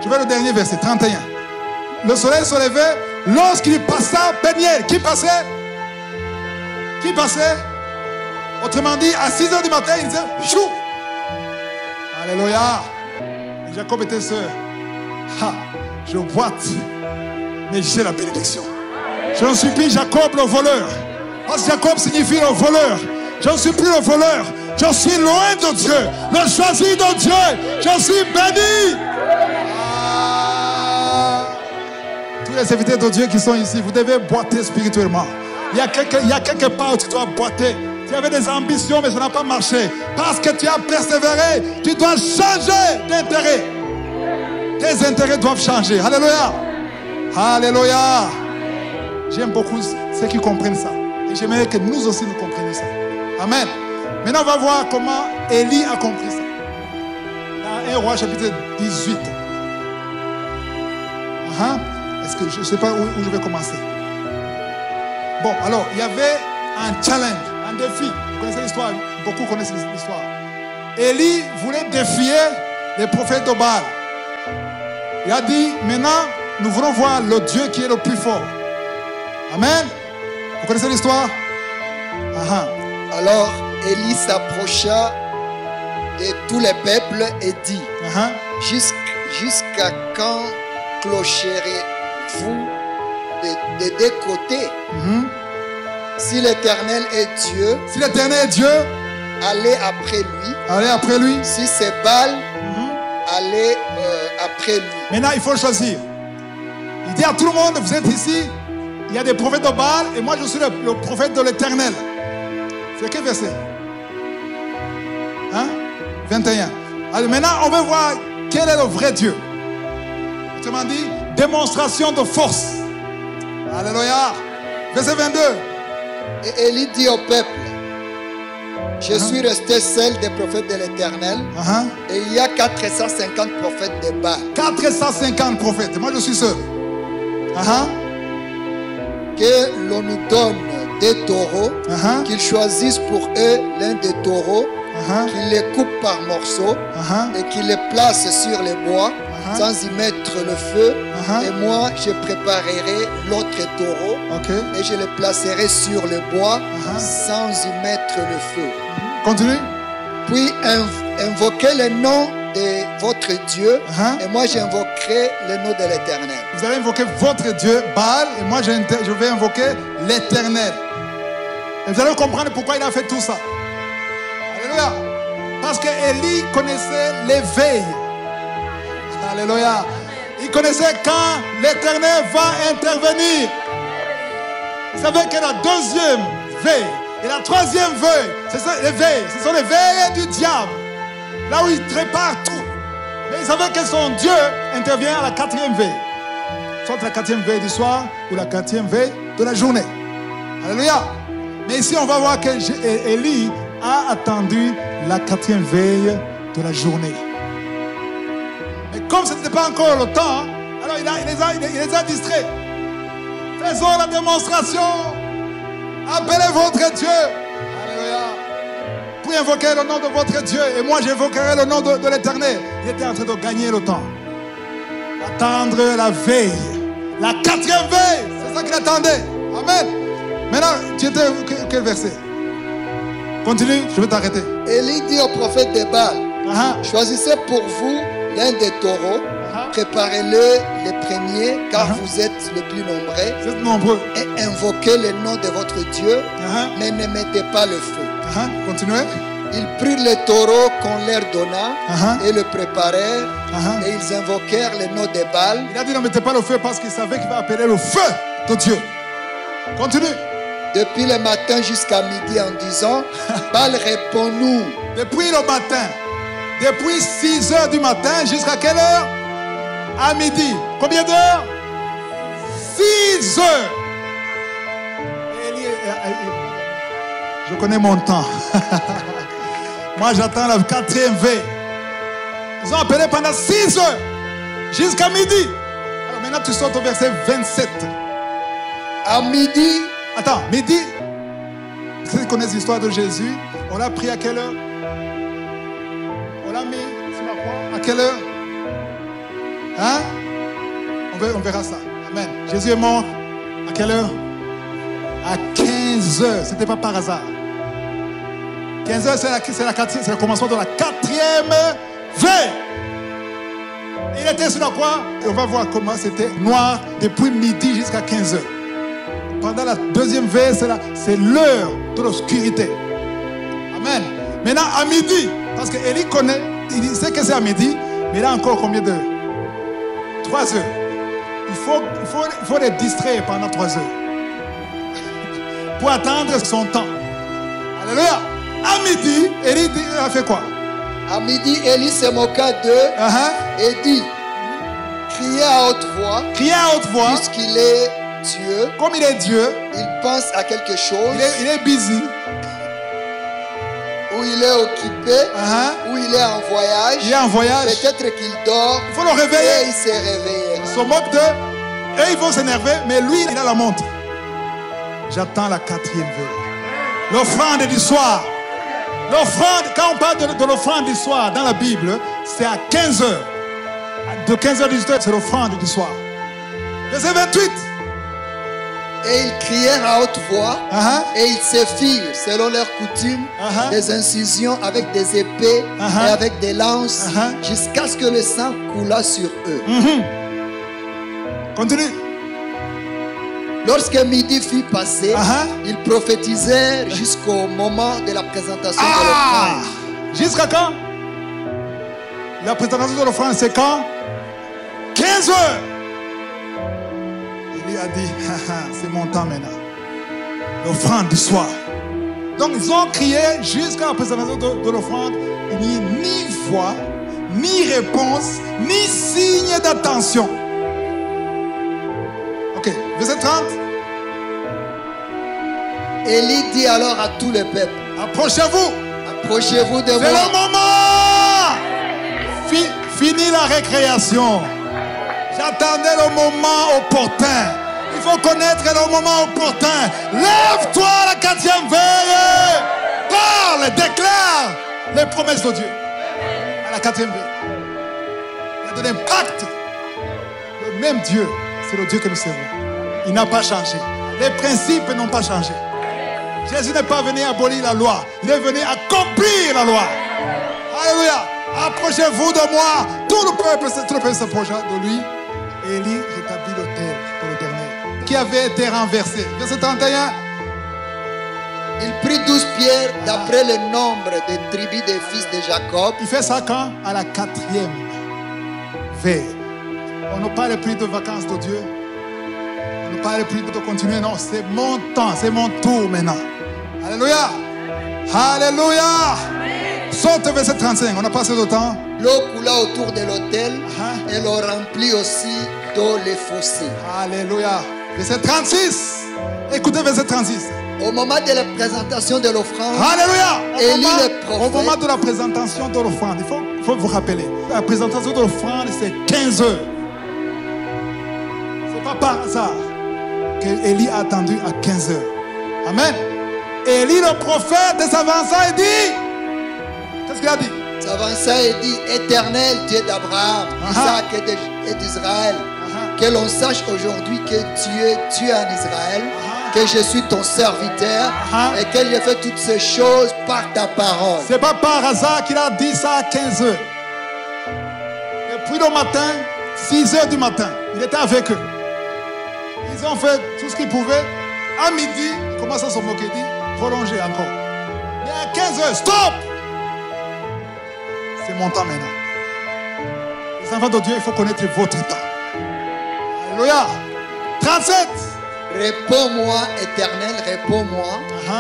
Je vais le dernier verset, 31. Le soleil se levait lorsqu'il passa Peniel. Qui passait? Qui passait? Autrement dit, à 6 heures du matin, il disait, chou! Alléluia. Et Jacob était seul. Je boite, mais j'ai la bénédiction. Je ne suis plus Jacob le voleur. Parce que Jacob signifie le voleur. Je ne suis plus le voleur. Je suis loin de Dieu. Le choisi de Dieu. Je suis béni. Tous les serviteurs de Dieu qui sont ici, vous devez boiter spirituellement. Il y a quelque part où tu dois boiter. Tu avais des ambitions, mais ça n'a pas marché. Parce que tu as persévéré, tu dois changer d'intérêt. Tes intérêts doivent changer. Alléluia. Alléluia. J'aime beaucoup ceux qui comprennent ça. Et j'aimerais que nous aussi nous comprenions ça. Amen. Maintenant, on va voir comment Élie a compris ça. Dans 1 Roi chapitre 18. Est-ce que je ne sais pas où je vais commencer. Bon, alors, il y avait un challenge. Un défi. Vous connaissez l'histoire? Beaucoup connaissent l'histoire. Élie voulait défier les prophètes de Baal. Il a dit, maintenant, nous voulons voir le Dieu qui est le plus fort. Amen. Vous connaissez l'histoire? Alors, Élie s'approcha de tous les peuples et dit, jusqu'à quand clocherez-vous des deux côtés? Si l'Éternel est Dieu, allez après lui. Allez après lui. Si c'est Baal, allez après lui. Maintenant, il faut choisir. Il dit à tout le monde, vous êtes ici, il y a des prophètes de Baal et moi je suis le prophète de l'Éternel. C'est quel verset? 21. Alors maintenant, on va voir quel est le vrai Dieu. Autrement dit, démonstration de force. Alléluia. Verset 22. Et Élie dit au peuple, je suis resté seul des prophètes de l'Éternel, et il y a 450 prophètes de Baal. 450 prophètes, moi je suis seul. Que l'on nous donne des taureaux, qu'ils choisissent pour eux l'un des taureaux, qu'ils les coupent par morceaux, et qu'ils les placent sur les bois, sans y mettre le feu. Et moi, je préparerai l'autre taureau, et je le placerai sur le bois, sans y mettre le feu. Continue. Puis invoquez le nom de votre Dieu, et moi j'invoquerai le nom de l'Éternel. Vous allez invoquer votre Dieu, Baal, et moi je vais invoquer l'Éternel. Et vous allez comprendre pourquoi il a fait tout ça. Alléluia. Parce qu'Élie connaissait l'éveil. Alléluia. Il connaissait quand l'Éternel va intervenir. Il savait que la deuxième veille et la troisième veille, ce sont les veilles. Ce sont les veilles du diable. Là où il prépare tout. Mais il savait que son Dieu intervient à la quatrième veille. Soit la quatrième veille du soir ou la quatrième veille de la journée. Alléluia. Mais ici, on va voir que Élie a attendu la quatrième veille de la journée. Mais comme ce n'était pas encore le temps, alors il les a distraits. Faisons la démonstration. Appelez votre Dieu. Alléluia. Pour invoquer le nom de votre Dieu. Et moi, j'invoquerai le nom de l'Éternel. Il était en train de gagner le temps. Attendre la veille. La quatrième veille. C'est ça qu'il attendait. Amen. Maintenant, tu étais quel verset? Continue, je vais t'arrêter. Élie dit au prophète de Baal, choisissez pour vous l'un des taureaux, préparez-le les premiers, car vous êtes le plus nombreux. Vous êtes nombreux. Et invoquez le nom de votre Dieu, mais ne mettez pas le feu. Continuez. Ils prirent le taureau qu'on leur donna et le préparèrent, et ils invoquèrent le nom de Baal. Il a dit ne mettez pas le feu parce qu'il savait qu'il va appeler le feu de Dieu. Continue. Depuis le matin jusqu'à midi en disant, Baal répond-nous. Depuis le matin, depuis 6 heures du matin jusqu'à quelle heure? À midi. Combien d'heures? 6 heures. Je connais mon temps. Moi, j'attends la quatrième veille. Ils ont appelé pendant 6 heures jusqu'à midi. Alors maintenant, tu sautes au verset 27. À midi. Attends, midi. Ceux qui connaissent l'histoire de Jésus, on l'a pris à quelle heure? On l'a mis sur la croix à quelle heure? Hein? On verra ça. Amen. Jésus est mort à quelle heure? À 15 heures. Ce n'était pas par hasard. 15 heures, c'est le commencement de la quatrième veille. Il était sur la croix. Et on va voir comment c'était noir depuis midi jusqu'à 15 heures. Pendant la deuxième veille, c'est l'heure de l'obscurité. Amen. Maintenant, à midi, parce qu'Élie connaît, il sait que c'est à midi, mais il a encore combien d'heures? 3 heures. Il faut les distraire pendant 3 heures. Pour attendre son temps. Alléluia. À midi, Élie a fait quoi? À midi, Élie se moqua d'eux et dit, criez à haute voix. Criez à haute voix. Puisqu'il est Dieu. Comme il est Dieu. Il pense à quelque chose. Il est busy. Où il est occupé. Où il est en voyage. Il est en voyage. Peut-être qu'il dort. Il faut le réveiller. Et il s'est réveillé. Ils se moquent d'eux. Et ils vont s'énerver. Mais lui, il a la montre. J'attends la quatrième veille. L'offrande du soir. L'offrande, quand on parle de l'offrande du soir dans la Bible, c'est à 15 heures. De 15 heures à 18 heures, c'est l'offrande du soir. Verset 28. Et ils crièrent à haute voix, et ils se firent, selon leur coutume, des incisions avec des épées et avec des lances, jusqu'à ce que le sang coulât sur eux. Continue. Lorsque midi fut passé, ils prophétisèrent jusqu'au moment de la présentation de l'offrande. Jusqu'à quand? La présentation de l'offrande, c'est quand? 15 heures. Il a dit, c'est mon temps maintenant. L'offrande du soir. Donc ils ont crié jusqu'à la présentation de l'offrande. Il n'y a ni voix, ni réponse, ni signe d'attention. Ok, verset 30. Élie dit alors à tout le peuple, approchez-vous. Approchez-vous de moi. C'est le moment. Fini la récréation. J'attendais le moment opportun. Il faut connaître le moment opportun. Lève-toi à la quatrième veille. Parle, déclare les promesses de Dieu. À la quatrième veille. Il y a de l'impact. Le même Dieu, c'est le Dieu que nous servons. Il n'a pas changé. Les principes n'ont pas changé. Jésus n'est pas venu abolir la loi. Il est venu accomplir la loi. Alléluia. Approchez-vous de moi. Tout le peuple s'approcha de lui. Élie rétablit l'autel de l'Éternel qui avait été renversé. Verset 31. Il prit 12 pierres d'après le nombre des tribus des fils de Jacob. Il fait ça quand? À la 4e veille. On ne parle plus de vacances de Dieu. On ne parle plus de continuer. Non, c'est mon temps, c'est mon tour maintenant. Alléluia. Alléluia. Saute verset 35. On a passé le temps. L'eau coula autour de l'autel et l'eau remplit aussi d'eau les fossés. Alléluia. Verset 36. Écoutez verset 36. Au moment de la présentation de l'offrande, Alléluia. Élie le prophète, au moment de la présentation de l'offrande, il faut vous rappeler. La présentation de l'offrande, c'est 15 heures. C'est pas par hasard que Élie a attendu à 15 heures. Amen. Élie le prophète s'avança et dit, qu'est-ce qu'il a dit? S'avança et dit, Éternel Dieu d'Abraham, d'Isaac et d'Israël, que l'on sache aujourd'hui que tu es Dieu en Israël, que je suis ton serviteur et que j'ai fait toutes ces choses par ta parole. C'est pas par hasard qu'il a dit ça à 15 heures. Et puis le matin, 6 heures du matin, il était avec eux. Ils ont fait tout ce qu'ils pouvaient. À midi, il commence à se moquer, il dit, prolongez encore. Mais à 15 heures, stop! C'est mon temps maintenant. Les enfants de Dieu, il faut connaître votre temps. Alléluia. 37. Réponds-moi, Éternel, réponds-moi,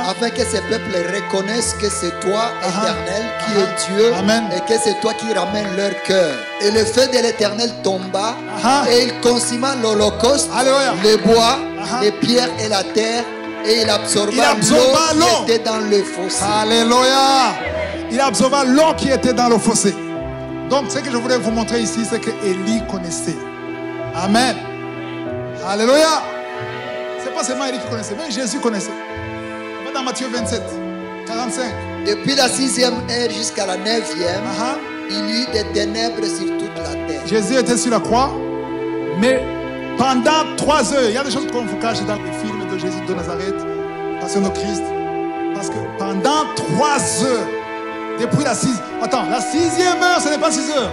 afin que ce peuple reconnaisse que c'est toi, Éternel, qui es Dieu, et que c'est toi qui ramènes leur cœur. Et le feu de l'Éternel tomba, et il consuma l'holocauste, le bois, les pierres et la terre, et il absorba l'eau qui était dans le fossé. Alléluia. Il absorba l'eau qui était dans le fossé. Donc, ce que je voulais vous montrer ici, c'est que Élie connaissait. Amen. Alléluia. C'est pas seulement Élie qui connaissait, mais Jésus connaissait. On va dans Matthieu 27, 45. Depuis la 6e heure jusqu'à la 9e, il y eut des ténèbres sur toute la terre. Jésus était sur la croix, mais pendant 3 heures, il y a des choses qu'on vous cache dans les films de Jésus de Nazareth, Passion de Christ, parce que pendant 3 heures, depuis la 6e, attends, la 6e heure, ce n'est pas 6 heures,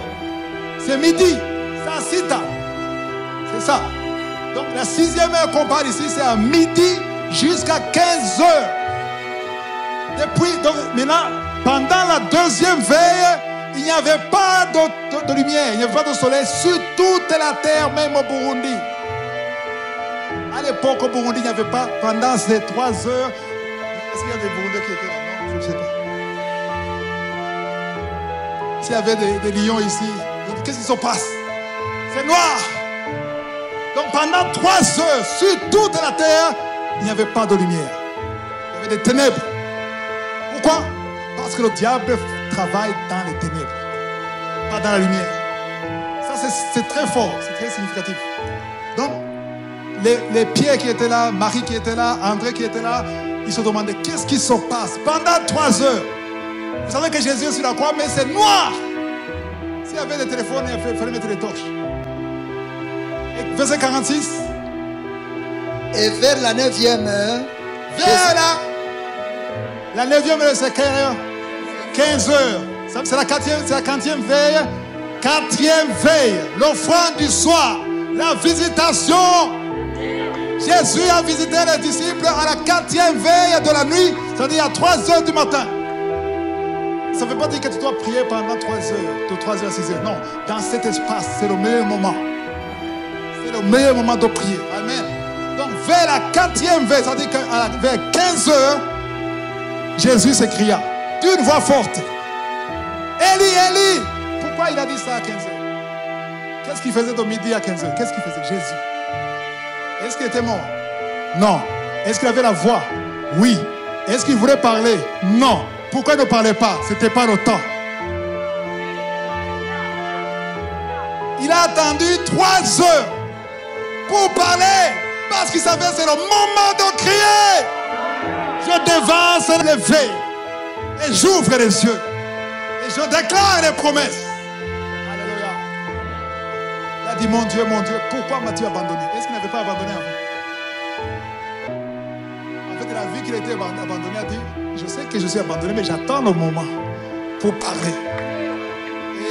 c'est midi, c'est à 6 ans, c'est ça. Donc la 6e heure qu'on parle ici, c'est à midi jusqu'à 15 heures. Depuis, donc maintenant, pendant la 2e veille, il n'y avait pas de lumière, il n'y avait pas de soleil sur toute la terre, même au Burundi. À l'époque, au Burundi, il n'y avait pas, pendant ces 3 heures, est-ce qu'il y a des Burundais qui étaient là? Non, je ne sais pas. S'il y avait des lions ici, qu'est-ce qui se passe? C'est noir. Donc pendant 3 heures, sur toute la terre, il n'y avait pas de lumière. Il y avait des ténèbres. Pourquoi? Parce que le diable travaille dans les ténèbres, pas dans la lumière. Ça, c'est très fort, c'est très significatif. Donc, les Pierre qui étaient là, Marie qui était là, André qui était là, ils se demandaient qu'est-ce qui se passe pendant 3 heures. Vous savez que Jésus est sur la croix, mais c'est noir. S'il y avait des téléphones, il fallait mettre les torches. Et verset 46. Et vers la 9e heure, la 9e heure, c'est quelle heure? 15 heures. C'est la 4e veille. 4e veille. L'offrande du soir. La visitation. Jésus a visité les disciples à la 4e veille de la nuit. C'est-à-dire à 3 heures du matin. Ça ne veut pas dire que tu dois prier pendant 3 heures. De 3 heures à 6 heures. Non. Dans cet espace, c'est le meilleur moment. C'est le meilleur moment de prier. Amen. Donc vers la 4e veille, c'est-à-dire que vers 15 heures, Jésus s'écria d'une voix forte. Élie, Élie! Pourquoi il a dit ça à 15 heures? Qu'est-ce qu'il faisait de midi à 15 heures? Qu'est-ce qu'il faisait? Jésus. Est-ce qu'il était mort? Non. Est-ce qu'il avait la voix? Oui. Est-ce qu'il voulait parler? Non. Pourquoi il ne parlait pas? Ce n'était pas le temps. Il a attendu 3 heures pour parler parce qu'il savait que c'est le moment de crier. Je devance les veilles et j'ouvre les yeux et je déclare les promesses. Alléluia. Il a dit, mon Dieu, pourquoi m'as-tu abandonné? Est-ce qu'il n'avait pas abandonné avant? En fait, la vie qu'il était abandonné a dit, je sais que je suis abandonné, mais j'attends le moment pour parler.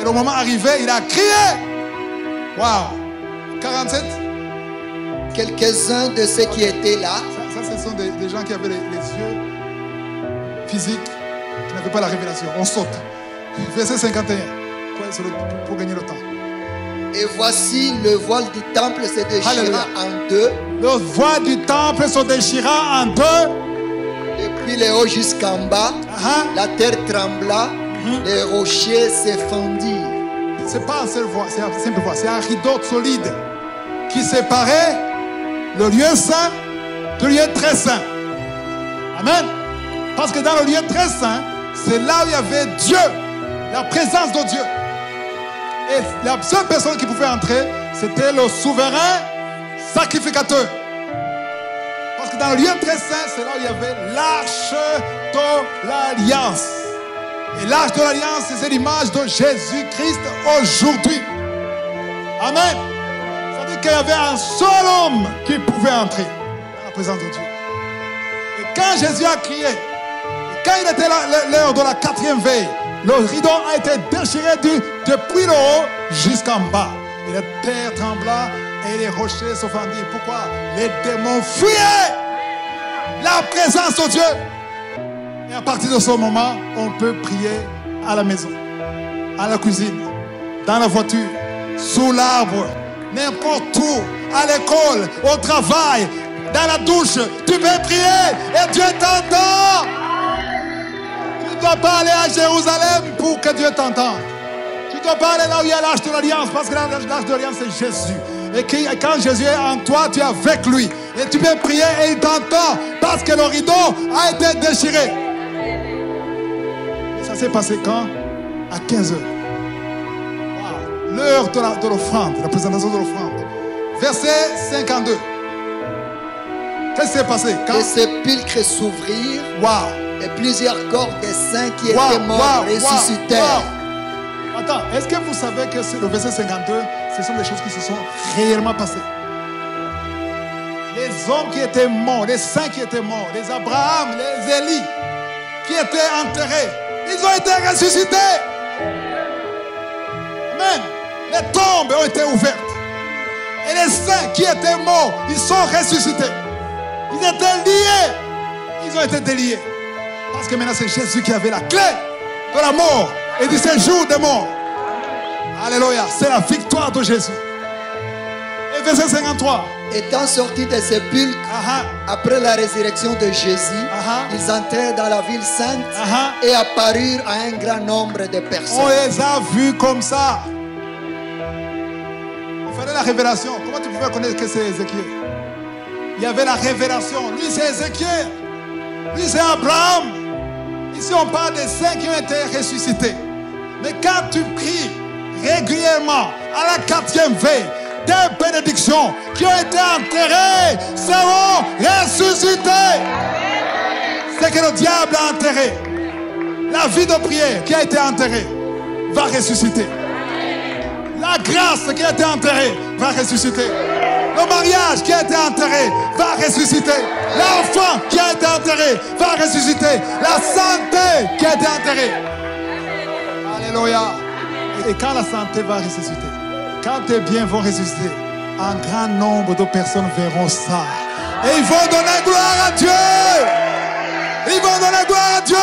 Et le moment arrivé, il a crié. Waouh. 47. Quelques-uns de ceux qui étaient là. Ça, ce sont des gens qui avaient les yeux physique, tu n'avais pas la révélation. On saute. Verset 51. Pour gagner le temps. Et voici le voile du temple se déchira en deux. Le voile du temple se déchira en deux. Depuis les hauts jusqu'en bas, la terre trembla, les rochers se fendirent. C'est pas un seul voile, c'est un simple voile, c'est un rideau solide qui séparait le lieu saint du lieu très saint. Amen. Parce que dans le lieu très saint, c'est là où il y avait Dieu, la présence de Dieu. Et la seule personne qui pouvait entrer, c'était le souverain sacrificateur. Parce que dans le lieu très saint, c'est là où il y avait l'arche de l'alliance. Et l'arche de l'alliance, c'est l'image de Jésus-Christ aujourd'hui. Amen. Ça veut dire qu'il y avait un seul homme qui pouvait entrer dans la présence de Dieu. Et quand Jésus a crié, et quand il était l'heure de la 4e veille, le rideau a été déchiré depuis le haut jusqu'en bas. Et la terre trembla et les rochers se fendirent. Pourquoi? Les démons fuyaient la présence de Dieu. Et à partir de ce moment, on peut prier à la maison, à la cuisine, dans la voiture, sous l'arbre, n'importe où, à l'école, au travail, dans la douche. Tu peux prier et Dieu t'entend. Tu ne dois pas aller à Jérusalem pour que Dieu t'entende. Tu ne dois pas aller là où il y a l'arche de l'alliance, parce que l'arche de l'alliance, c'est Jésus. Et quand Jésus est en toi, tu es avec lui. Et tu peux prier et il t'entend, parce que le rideau a été déchiré. Et ça s'est passé quand? À 15h. Wow. L'heure de l'offrande, la présentation de l'offrande. Verset 52. Qu'est-ce qui s'est passé? Les sépulcres s'ouvrirent. Wow. Et plusieurs corps des saints qui étaient morts ressuscitèrent. Attends, est-ce que vous savez que le verset 52, ce sont des choses qui se sont réellement passées? Les hommes qui étaient morts, les saints qui étaient morts, les Abraham, les Élie, qui étaient enterrés, ils ont été ressuscités. Amen. Les tombes ont été ouvertes. Et les saints qui étaient morts, ils sont ressuscités. Ils étaient liés. Ils ont été déliés. Parce que maintenant c'est Jésus qui avait la clé de la mort et du séjour des morts. Alléluia. C'est la victoire de Jésus. Et verset 53. Étant sortis des sépulcres, après la résurrection de Jésus, ils entrèrent dans la ville sainte et apparurent à un grand nombre de personnes. On les a vus comme ça. Il fallait la révélation. Comment tu pouvais connaître que c'est Ézéchiel? Il y avait la révélation. Lui, c'est Ézéchiel. Lui, c'est Abraham. Ici, on parle des saints qui ont été ressuscités. Mais quand tu pries régulièrement à la 4e veille, des bénédictions qui ont été enterrées seront ressuscitées. C'est que le diable a enterré. La vie de prière qui a été enterrée va ressusciter. La grâce qui a été enterrée va ressusciter. Le mariage qui a été enterré va ressusciter. L'enfant qui a été enterré va ressusciter. La santé qui a été enterrée. Alléluia. Et quand la santé va ressusciter, quand tes biens vont ressusciter, un grand nombre de personnes verront ça. Et ils vont donner gloire à Dieu. Ils vont donner gloire à Dieu.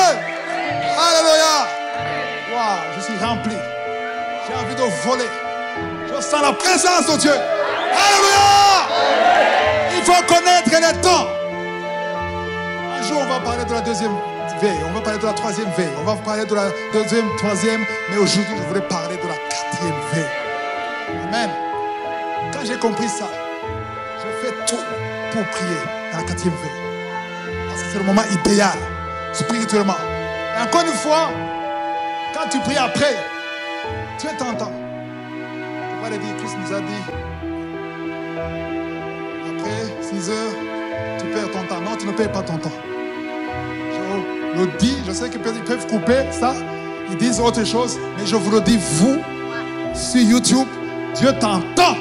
Alléluia. Wow, je suis rempli. J'ai envie de voler. Je sens la présence de Dieu. Alléluia. Il faut connaître les temps. Un jour, on va parler de la 2e veille. On va parler de la 3e veille. On va parler de la 2e, 3e. Mais aujourd'hui, je voudrais parler de la 4e veille. Amen. Quand j'ai compris ça, je fais tout pour prier dans la 4e veille. Parce que c'est le moment idéal, spirituellement. Et encore une fois, quand tu pries après, Dieu t'entend. On va le dire, Christ nous a dit, après 6 heures, tu perds ton temps. Non, tu ne perds pas ton temps. Je le dis, je sais qu'ils peuvent couper ça, ils disent autre chose, mais je vous le dis, vous, sur YouTube, Dieu t'entend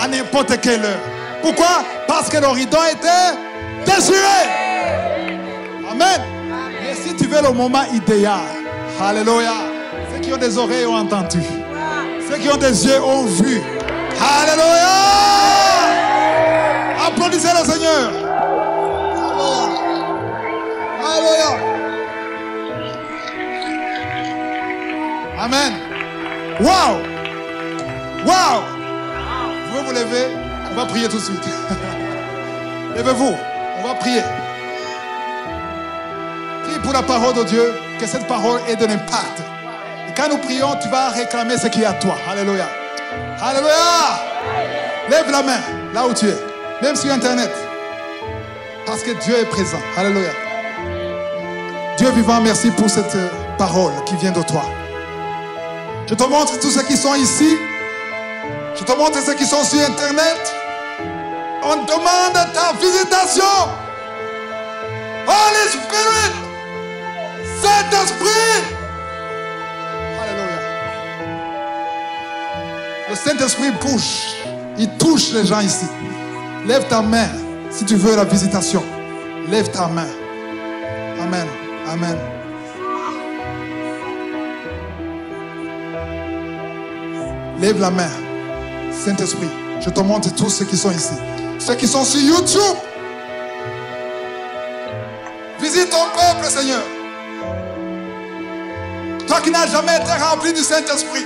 à n'importe quelle heure. Pourquoi? Parce que le rideau était déchiré. Amen. Et si tu veux le moment idéal, alléluia, ceux qui ont des oreilles ont entendu. Ceux qui ont des yeux ont vu. Alléluia. Applaudissez le Seigneur. Alléluia. Amen. Wow. Wow. Vous pouvez vous lever. On va prier tout de suite. Levez-vous. On va prier. Prie pour la parole de Dieu. Que cette parole ait de l'impact. Et quand nous prions, tu vas réclamer ce qui est à toi. Alléluia. Alléluia. Lève la main là où tu es. Même sur Internet. Parce que Dieu est présent. Alléluia. Dieu vivant, merci pour cette parole qui vient de toi. Je te montre tous ceux qui sont ici. Je te montre ceux qui sont sur Internet. On demande ta visitation. Holy Spirit. Saint-Esprit. Alléluia. Le Saint-Esprit bouge. Il touche les gens ici. Lève ta main si tu veux la visitation. Lève ta main. Amen. Amen. Lève la main. Saint-Esprit, je te montre tous ceux qui sont ici. Ceux qui sont sur YouTube. Visite ton peuple, Seigneur. Toi qui n'as jamais été rempli du Saint-Esprit.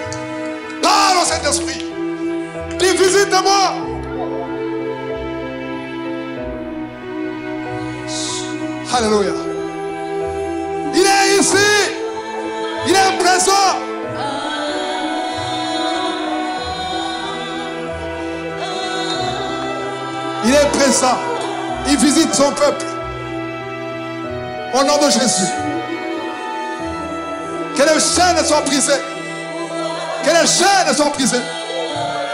Parle au Saint-Esprit. Dis, visite-moi. Alléluia. Il est ici. Il est présent. Il est présent. Il visite son peuple. Au nom de Jésus. Que les chaînes soient brisées. Que les chaînes soient brisées.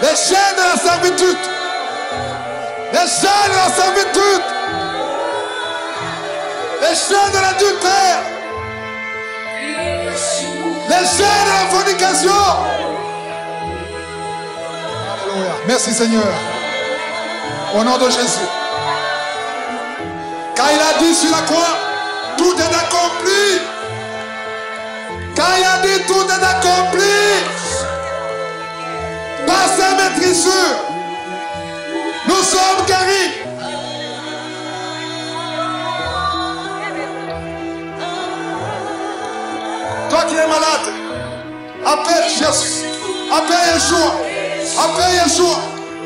Les chaînes de la servitude. Les chaînes de la servitude. Les chaînes de l'adultère. Les chaînes de la fornication. Alléluia. Merci Seigneur. Au nom de Jésus. Quand il a dit sur la croix, tout est accompli. Quand il a dit tout est accompli, par sa maîtrisure, nous sommes guéris. Toi qui es malade, appelle Jésus, appelle Yeshua, appelle Yeshua,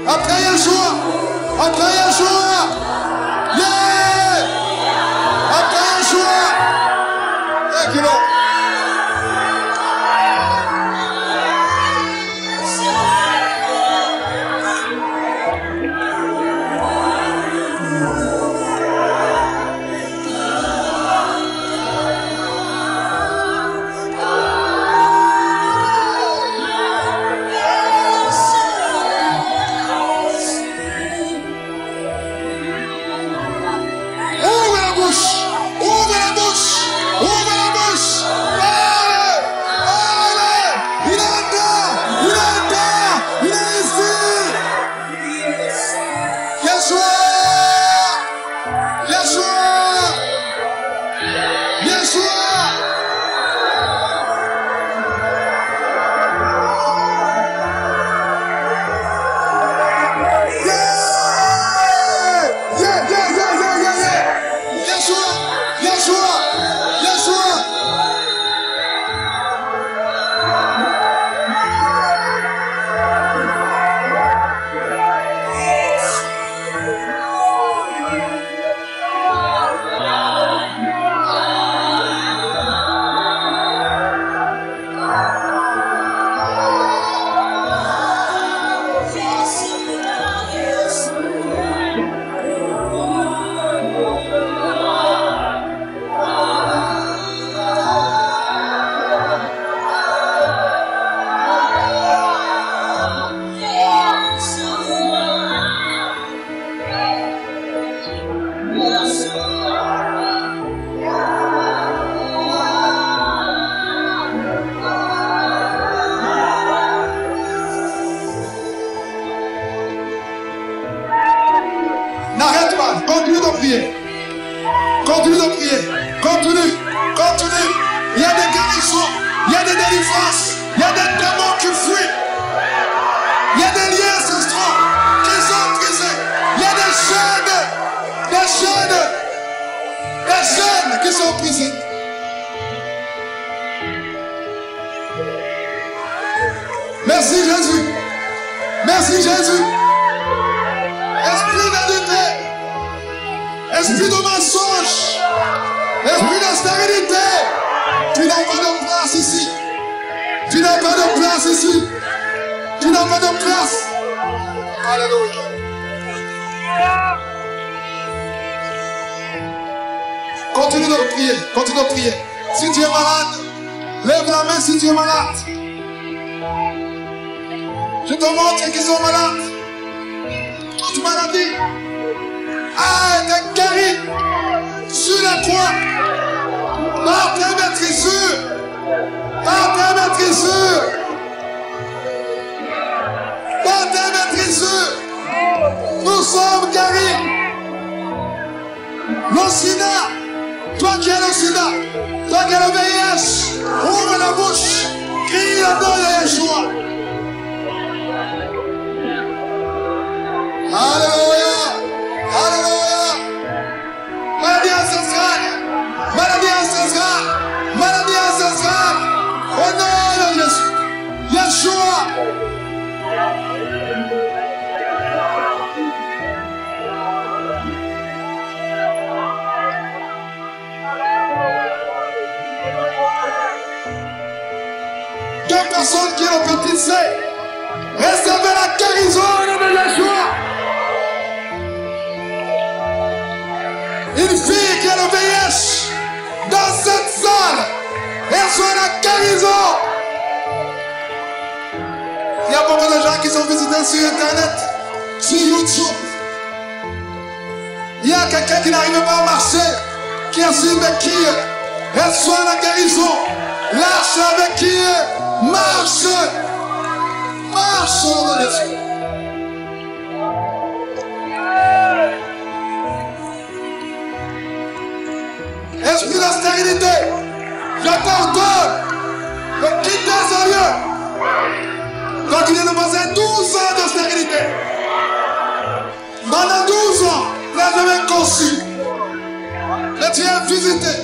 appelle Yeshua, appelle Yeshua. Yeah! Appelle Yeshua. Thank you, Lord. Ouvre la bouche, ouvre la bouche, ouvre la bouche. Merci Jésus. Merci Jésus. Esprit d'adultère. Esprit de mensonge. Esprit de stérilité. Tu n'as pas de place ici. Tu n'as pas de place ici. Tu n'as pas de place. Alléluia. Continue de prier. Continue de prier. Si tu es malade, lève la main si tu es malade. Je te montre qu'ils sont malades. Toute maladie a été guérie sur la croix. Par tes maîtrisures. Par tes maîtrisures. Par tes maîtrisures. Nous sommes guéris. Le sida. Toi qui es le sida. Toi qui es le VIH. Ouvre la bouche. Crie le nom de Yeshua. Alléluia. Alléluia. Maladie ancestrale. Maladie ancestrale. Maladie ancestrale. Au nom de Jésus. Yeshua. Deux personnes qui ont petit C. Recevez la guérison au nom de Yeshua. Une fille qui a le VIH dans cette salle, reçoit la guérison. Il y a beaucoup de gens qui sont visités sur Internet, sur YouTube. Il y a quelqu'un qui n'arrive pas à marcher, qui a sur une béquille, reçoit la guérison. Lâche la béquille, marche. Marche au nom de Jésus. Esprit de stérilité, je t'ordonne de quitter ce lieu. Continuez de passer 12 ans de stérilité. Pendant 12 ans, tu n'as jamais conçu. Mais tu es visité.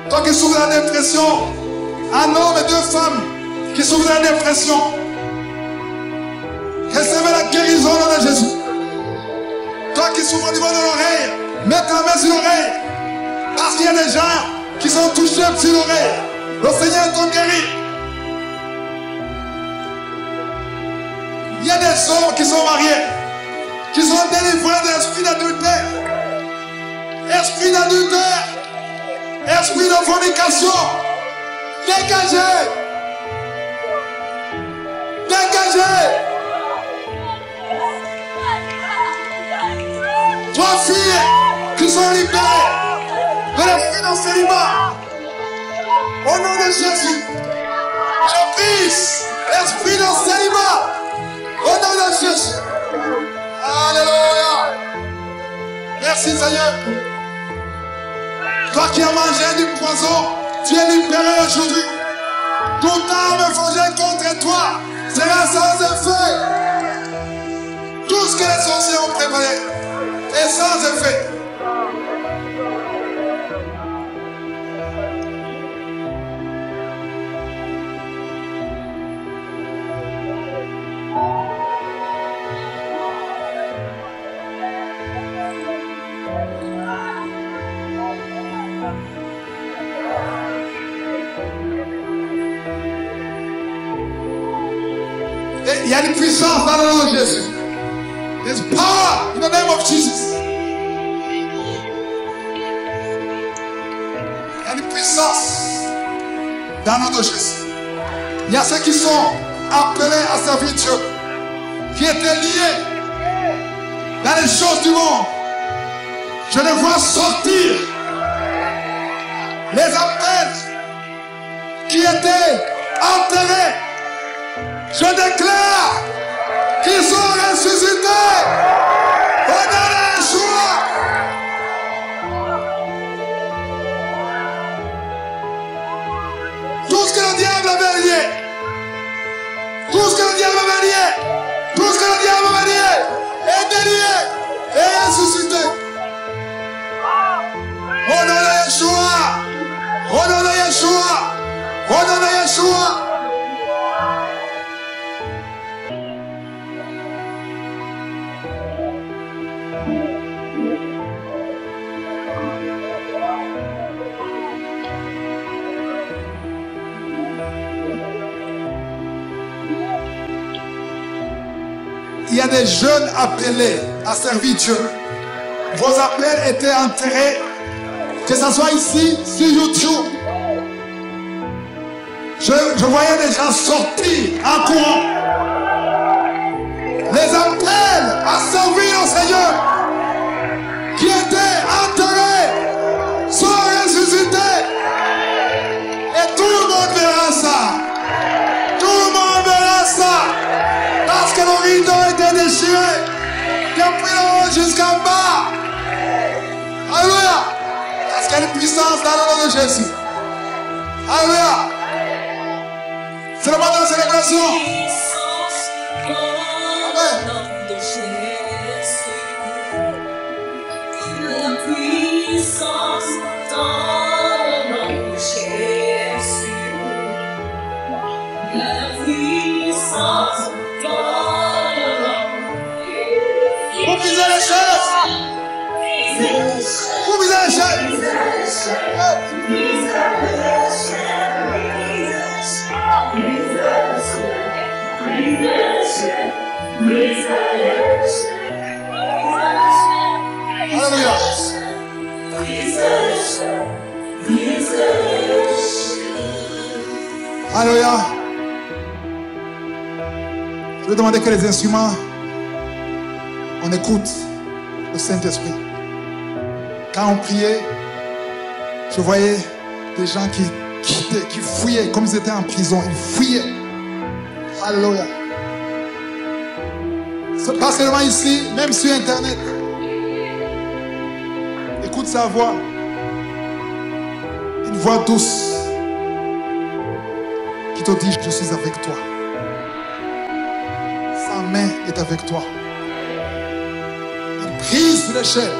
Toi qui souffres de la dépression, un homme et deux femmes qui souffrent de la dépression, recevez la guérison au nom de Jésus. Toi qui souffres au niveau de l'oreille, mets ta main sur l'oreille. Parce qu'il y a des gens qui sont touchés sur l'oreille. Le Seigneur t'a guéri. Il y a des hommes qui sont mariés, qui sont délivrés de l'esprit d'adultère. Esprit d'adultère. Esprit de fornication. Dégagez. Dégagez. Trois filles qui sont libérées de l'esprit de célibat. Au nom de Jésus, je brise l'esprit de célibat. Au nom de Jésus. Alléluia. Merci Seigneur. Toi qui as mangé du poison, tu es libéré aujourd'hui. Toute arme forgée contre toi sera sans effet. Tout ce que les sorciers ont préparé est sans effet. Il y a une puissance dans le nom de Jésus. There's power in the name of Jesus. Il y a une puissance dans le nom de Jésus. Il y a ceux qui sont appelés à servir Dieu, qui étaient liés dans les choses du monde. Je les vois sortir. Les appels qui étaient enterrés. Je déclare qu'ils sont ressuscités au nom de Yeshua. Tout ce que le diable avait lié, tout ce que le diable avait lié, tout ce que le diable avait lié est délié et ressuscité. Au nom de Yeshua, au nom de Yeshua, au nom de Yeshua. y a des jeunes appelés à servir Dieu. Vos appels étaient enterrés, que ce soit ici, sur YouTube. Je voyais des gens sortir en courant. Les appels à servir au Seigneur qui étaient enterrés sont ressuscités. Et tout le monde verra ça. Tout le monde verra ça. Parce que le rideau était déchiré. Depuis le haut jusqu'en bas. Alléluia. Parce qu'il y a une puissance dans le nom de Jésus. Alléluia. C'est le moment de la célébration. Amen. La puissance dans le nom de Jésus. La puissance dans le nom de Jésus. Vous brisez les chaises. Vous brisez les chaises. Alléluia. Alléluia. Je vais demander que les instruments, on écoute le Saint-Esprit. Quand on priait, je voyais des gens qui quittaient, qui fuyaient, comme ils étaient en prison. Ils fuyaient. Alléluia. Pas seulement ici, même sur Internet. Écoute sa voix. Une voix douce qui te dit, je suis avec toi. Sa main est avec toi. Il brise l'échelle.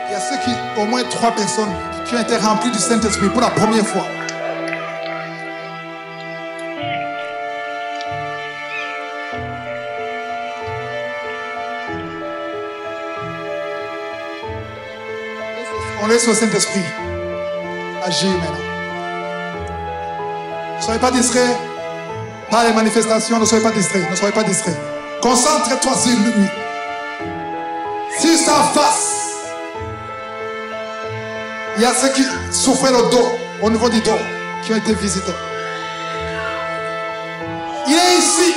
Il y a ceux qui, au moins 3 personnes, qui ont été remplies du Saint-Esprit pour la première fois. On laisse le Saint-Esprit agir maintenant. Ne soyez pas distraits par les manifestations. Ne soyez pas distraits. Ne soyez pas distraits. Concentre-toi sur lui. Sur sa face. Il y a ceux qui souffraient le dos, au niveau du dos, qui ont été visités. Il est ici.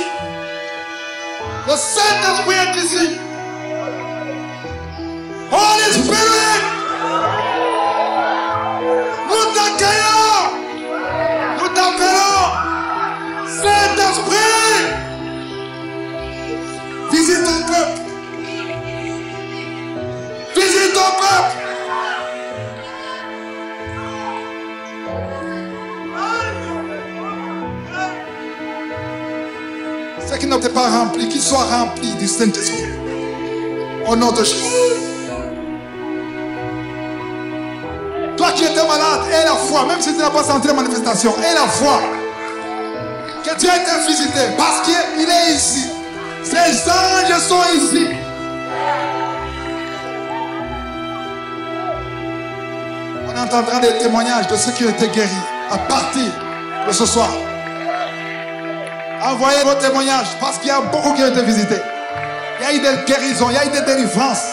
Le Saint-Esprit est ici. Holy Spirit. Nous t'appelons, Saint-Esprit, visite ton peuple, visite ton peuple. Ceux qui n'étaient pas remplis, qu'ils soient remplis du Saint-Esprit, au nom de Jésus. Toi qui étais malade, aie la foi, même si tu n'as pas senti la manifestation, aie la foi que Dieu a été visité parce qu'il est ici. Ces anges sont ici. On entendra des témoignages de ceux qui ont été guéris à partir de ce soir. Envoyez vos témoignages parce qu'il y a beaucoup qui ont été visités. Il y a eu des guérisons, il y a eu des délivrances,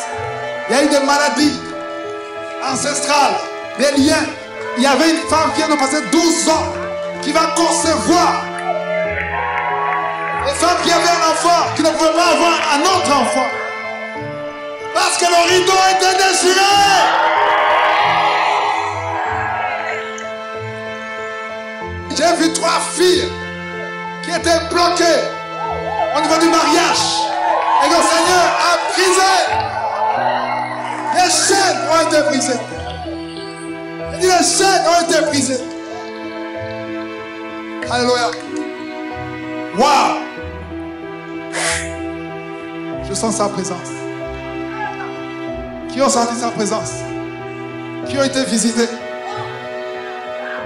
il y a eu des maladies ancestrales. Des liens. Il y avait une femme qui vient de passer 12 ans qui va concevoir. Une femme qui avait un enfant qui ne pouvait pas avoir un autre enfant. Parce que le rideau était déchiré. J'ai vu 3 filles qui étaient bloquées au niveau du mariage. Et le Seigneur a brisé. Les chaînes ont été brisées. Les chaînes ont été brisées. Alléluia. Waouh. Je sens sa présence. Qui ont senti sa présence? Qui ont été visités?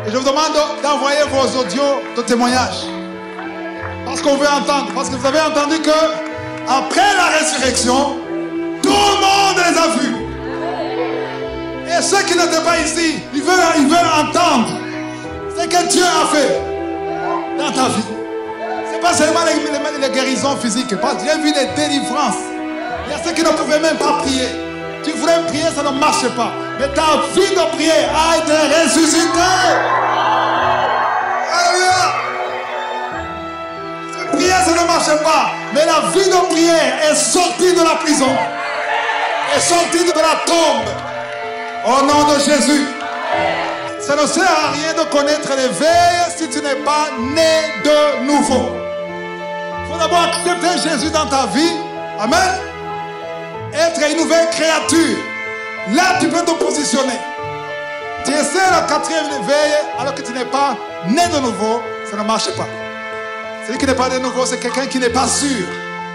Et je vous demande d'envoyer vos audios de témoignages. Parce qu'on veut entendre. Parce que vous avez entendu que après la résurrection, tout le monde les a vus. Et ceux qui n'étaient pas ici, ils veulent entendre ce que Dieu a fait. dans ta vie. Ce n'est pas seulement les guérisons physiques, parce que j'ai vu les délivrances. Il y a ceux qui ne pouvaient même pas prier. Tu voulais prier, ça ne marche pas. Mais ta vie de prière a été ressuscitée. Alléluia. Prier, ça ne marche pas. Mais la vie de prière est sortie de la prison. Est sortie de la tombe. Au nom de Jésus. Ça ne sert à rien de connaître l'éveil si tu n'es pas né de nouveau. Il faut d'abord accepter Jésus dans ta vie. Amen. Être une nouvelle créature. Là, tu peux te positionner. Tu essaies la 4e éveil alors que tu n'es pas né de nouveau. Ça ne marche pas. Celui qui n'est pas né de nouveau, c'est quelqu'un qui n'est pas sûr.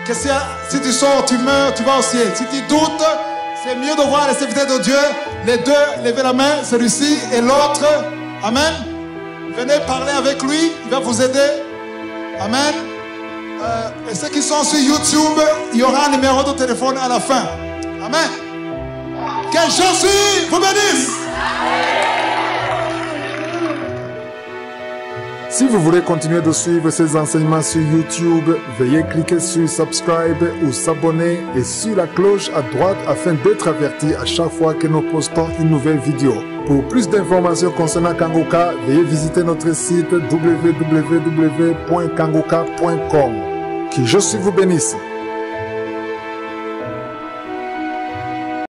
Que si tu sors, tu meurs, tu vas au ciel. Si tu doutes, c'est mieux de voir les serviteurs de Dieu. Les deux, levez la main, celui-ci et l'autre. Amen. Venez parler avec lui, il va vous aider. Amen. Et ceux qui sont sur YouTube, il y aura un numéro de téléphone à la fin. Amen. Que Jésus vous bénisse. Si vous voulez continuer de suivre ces enseignements sur YouTube, veuillez cliquer sur Subscribe ou s'abonner et sur la cloche à droite afin d'être averti à chaque fois que nous postons une nouvelle vidéo. Pour plus d'informations concernant Kangoka, veuillez visiter notre site www.kangoka.com. Que Jésus vous bénisse.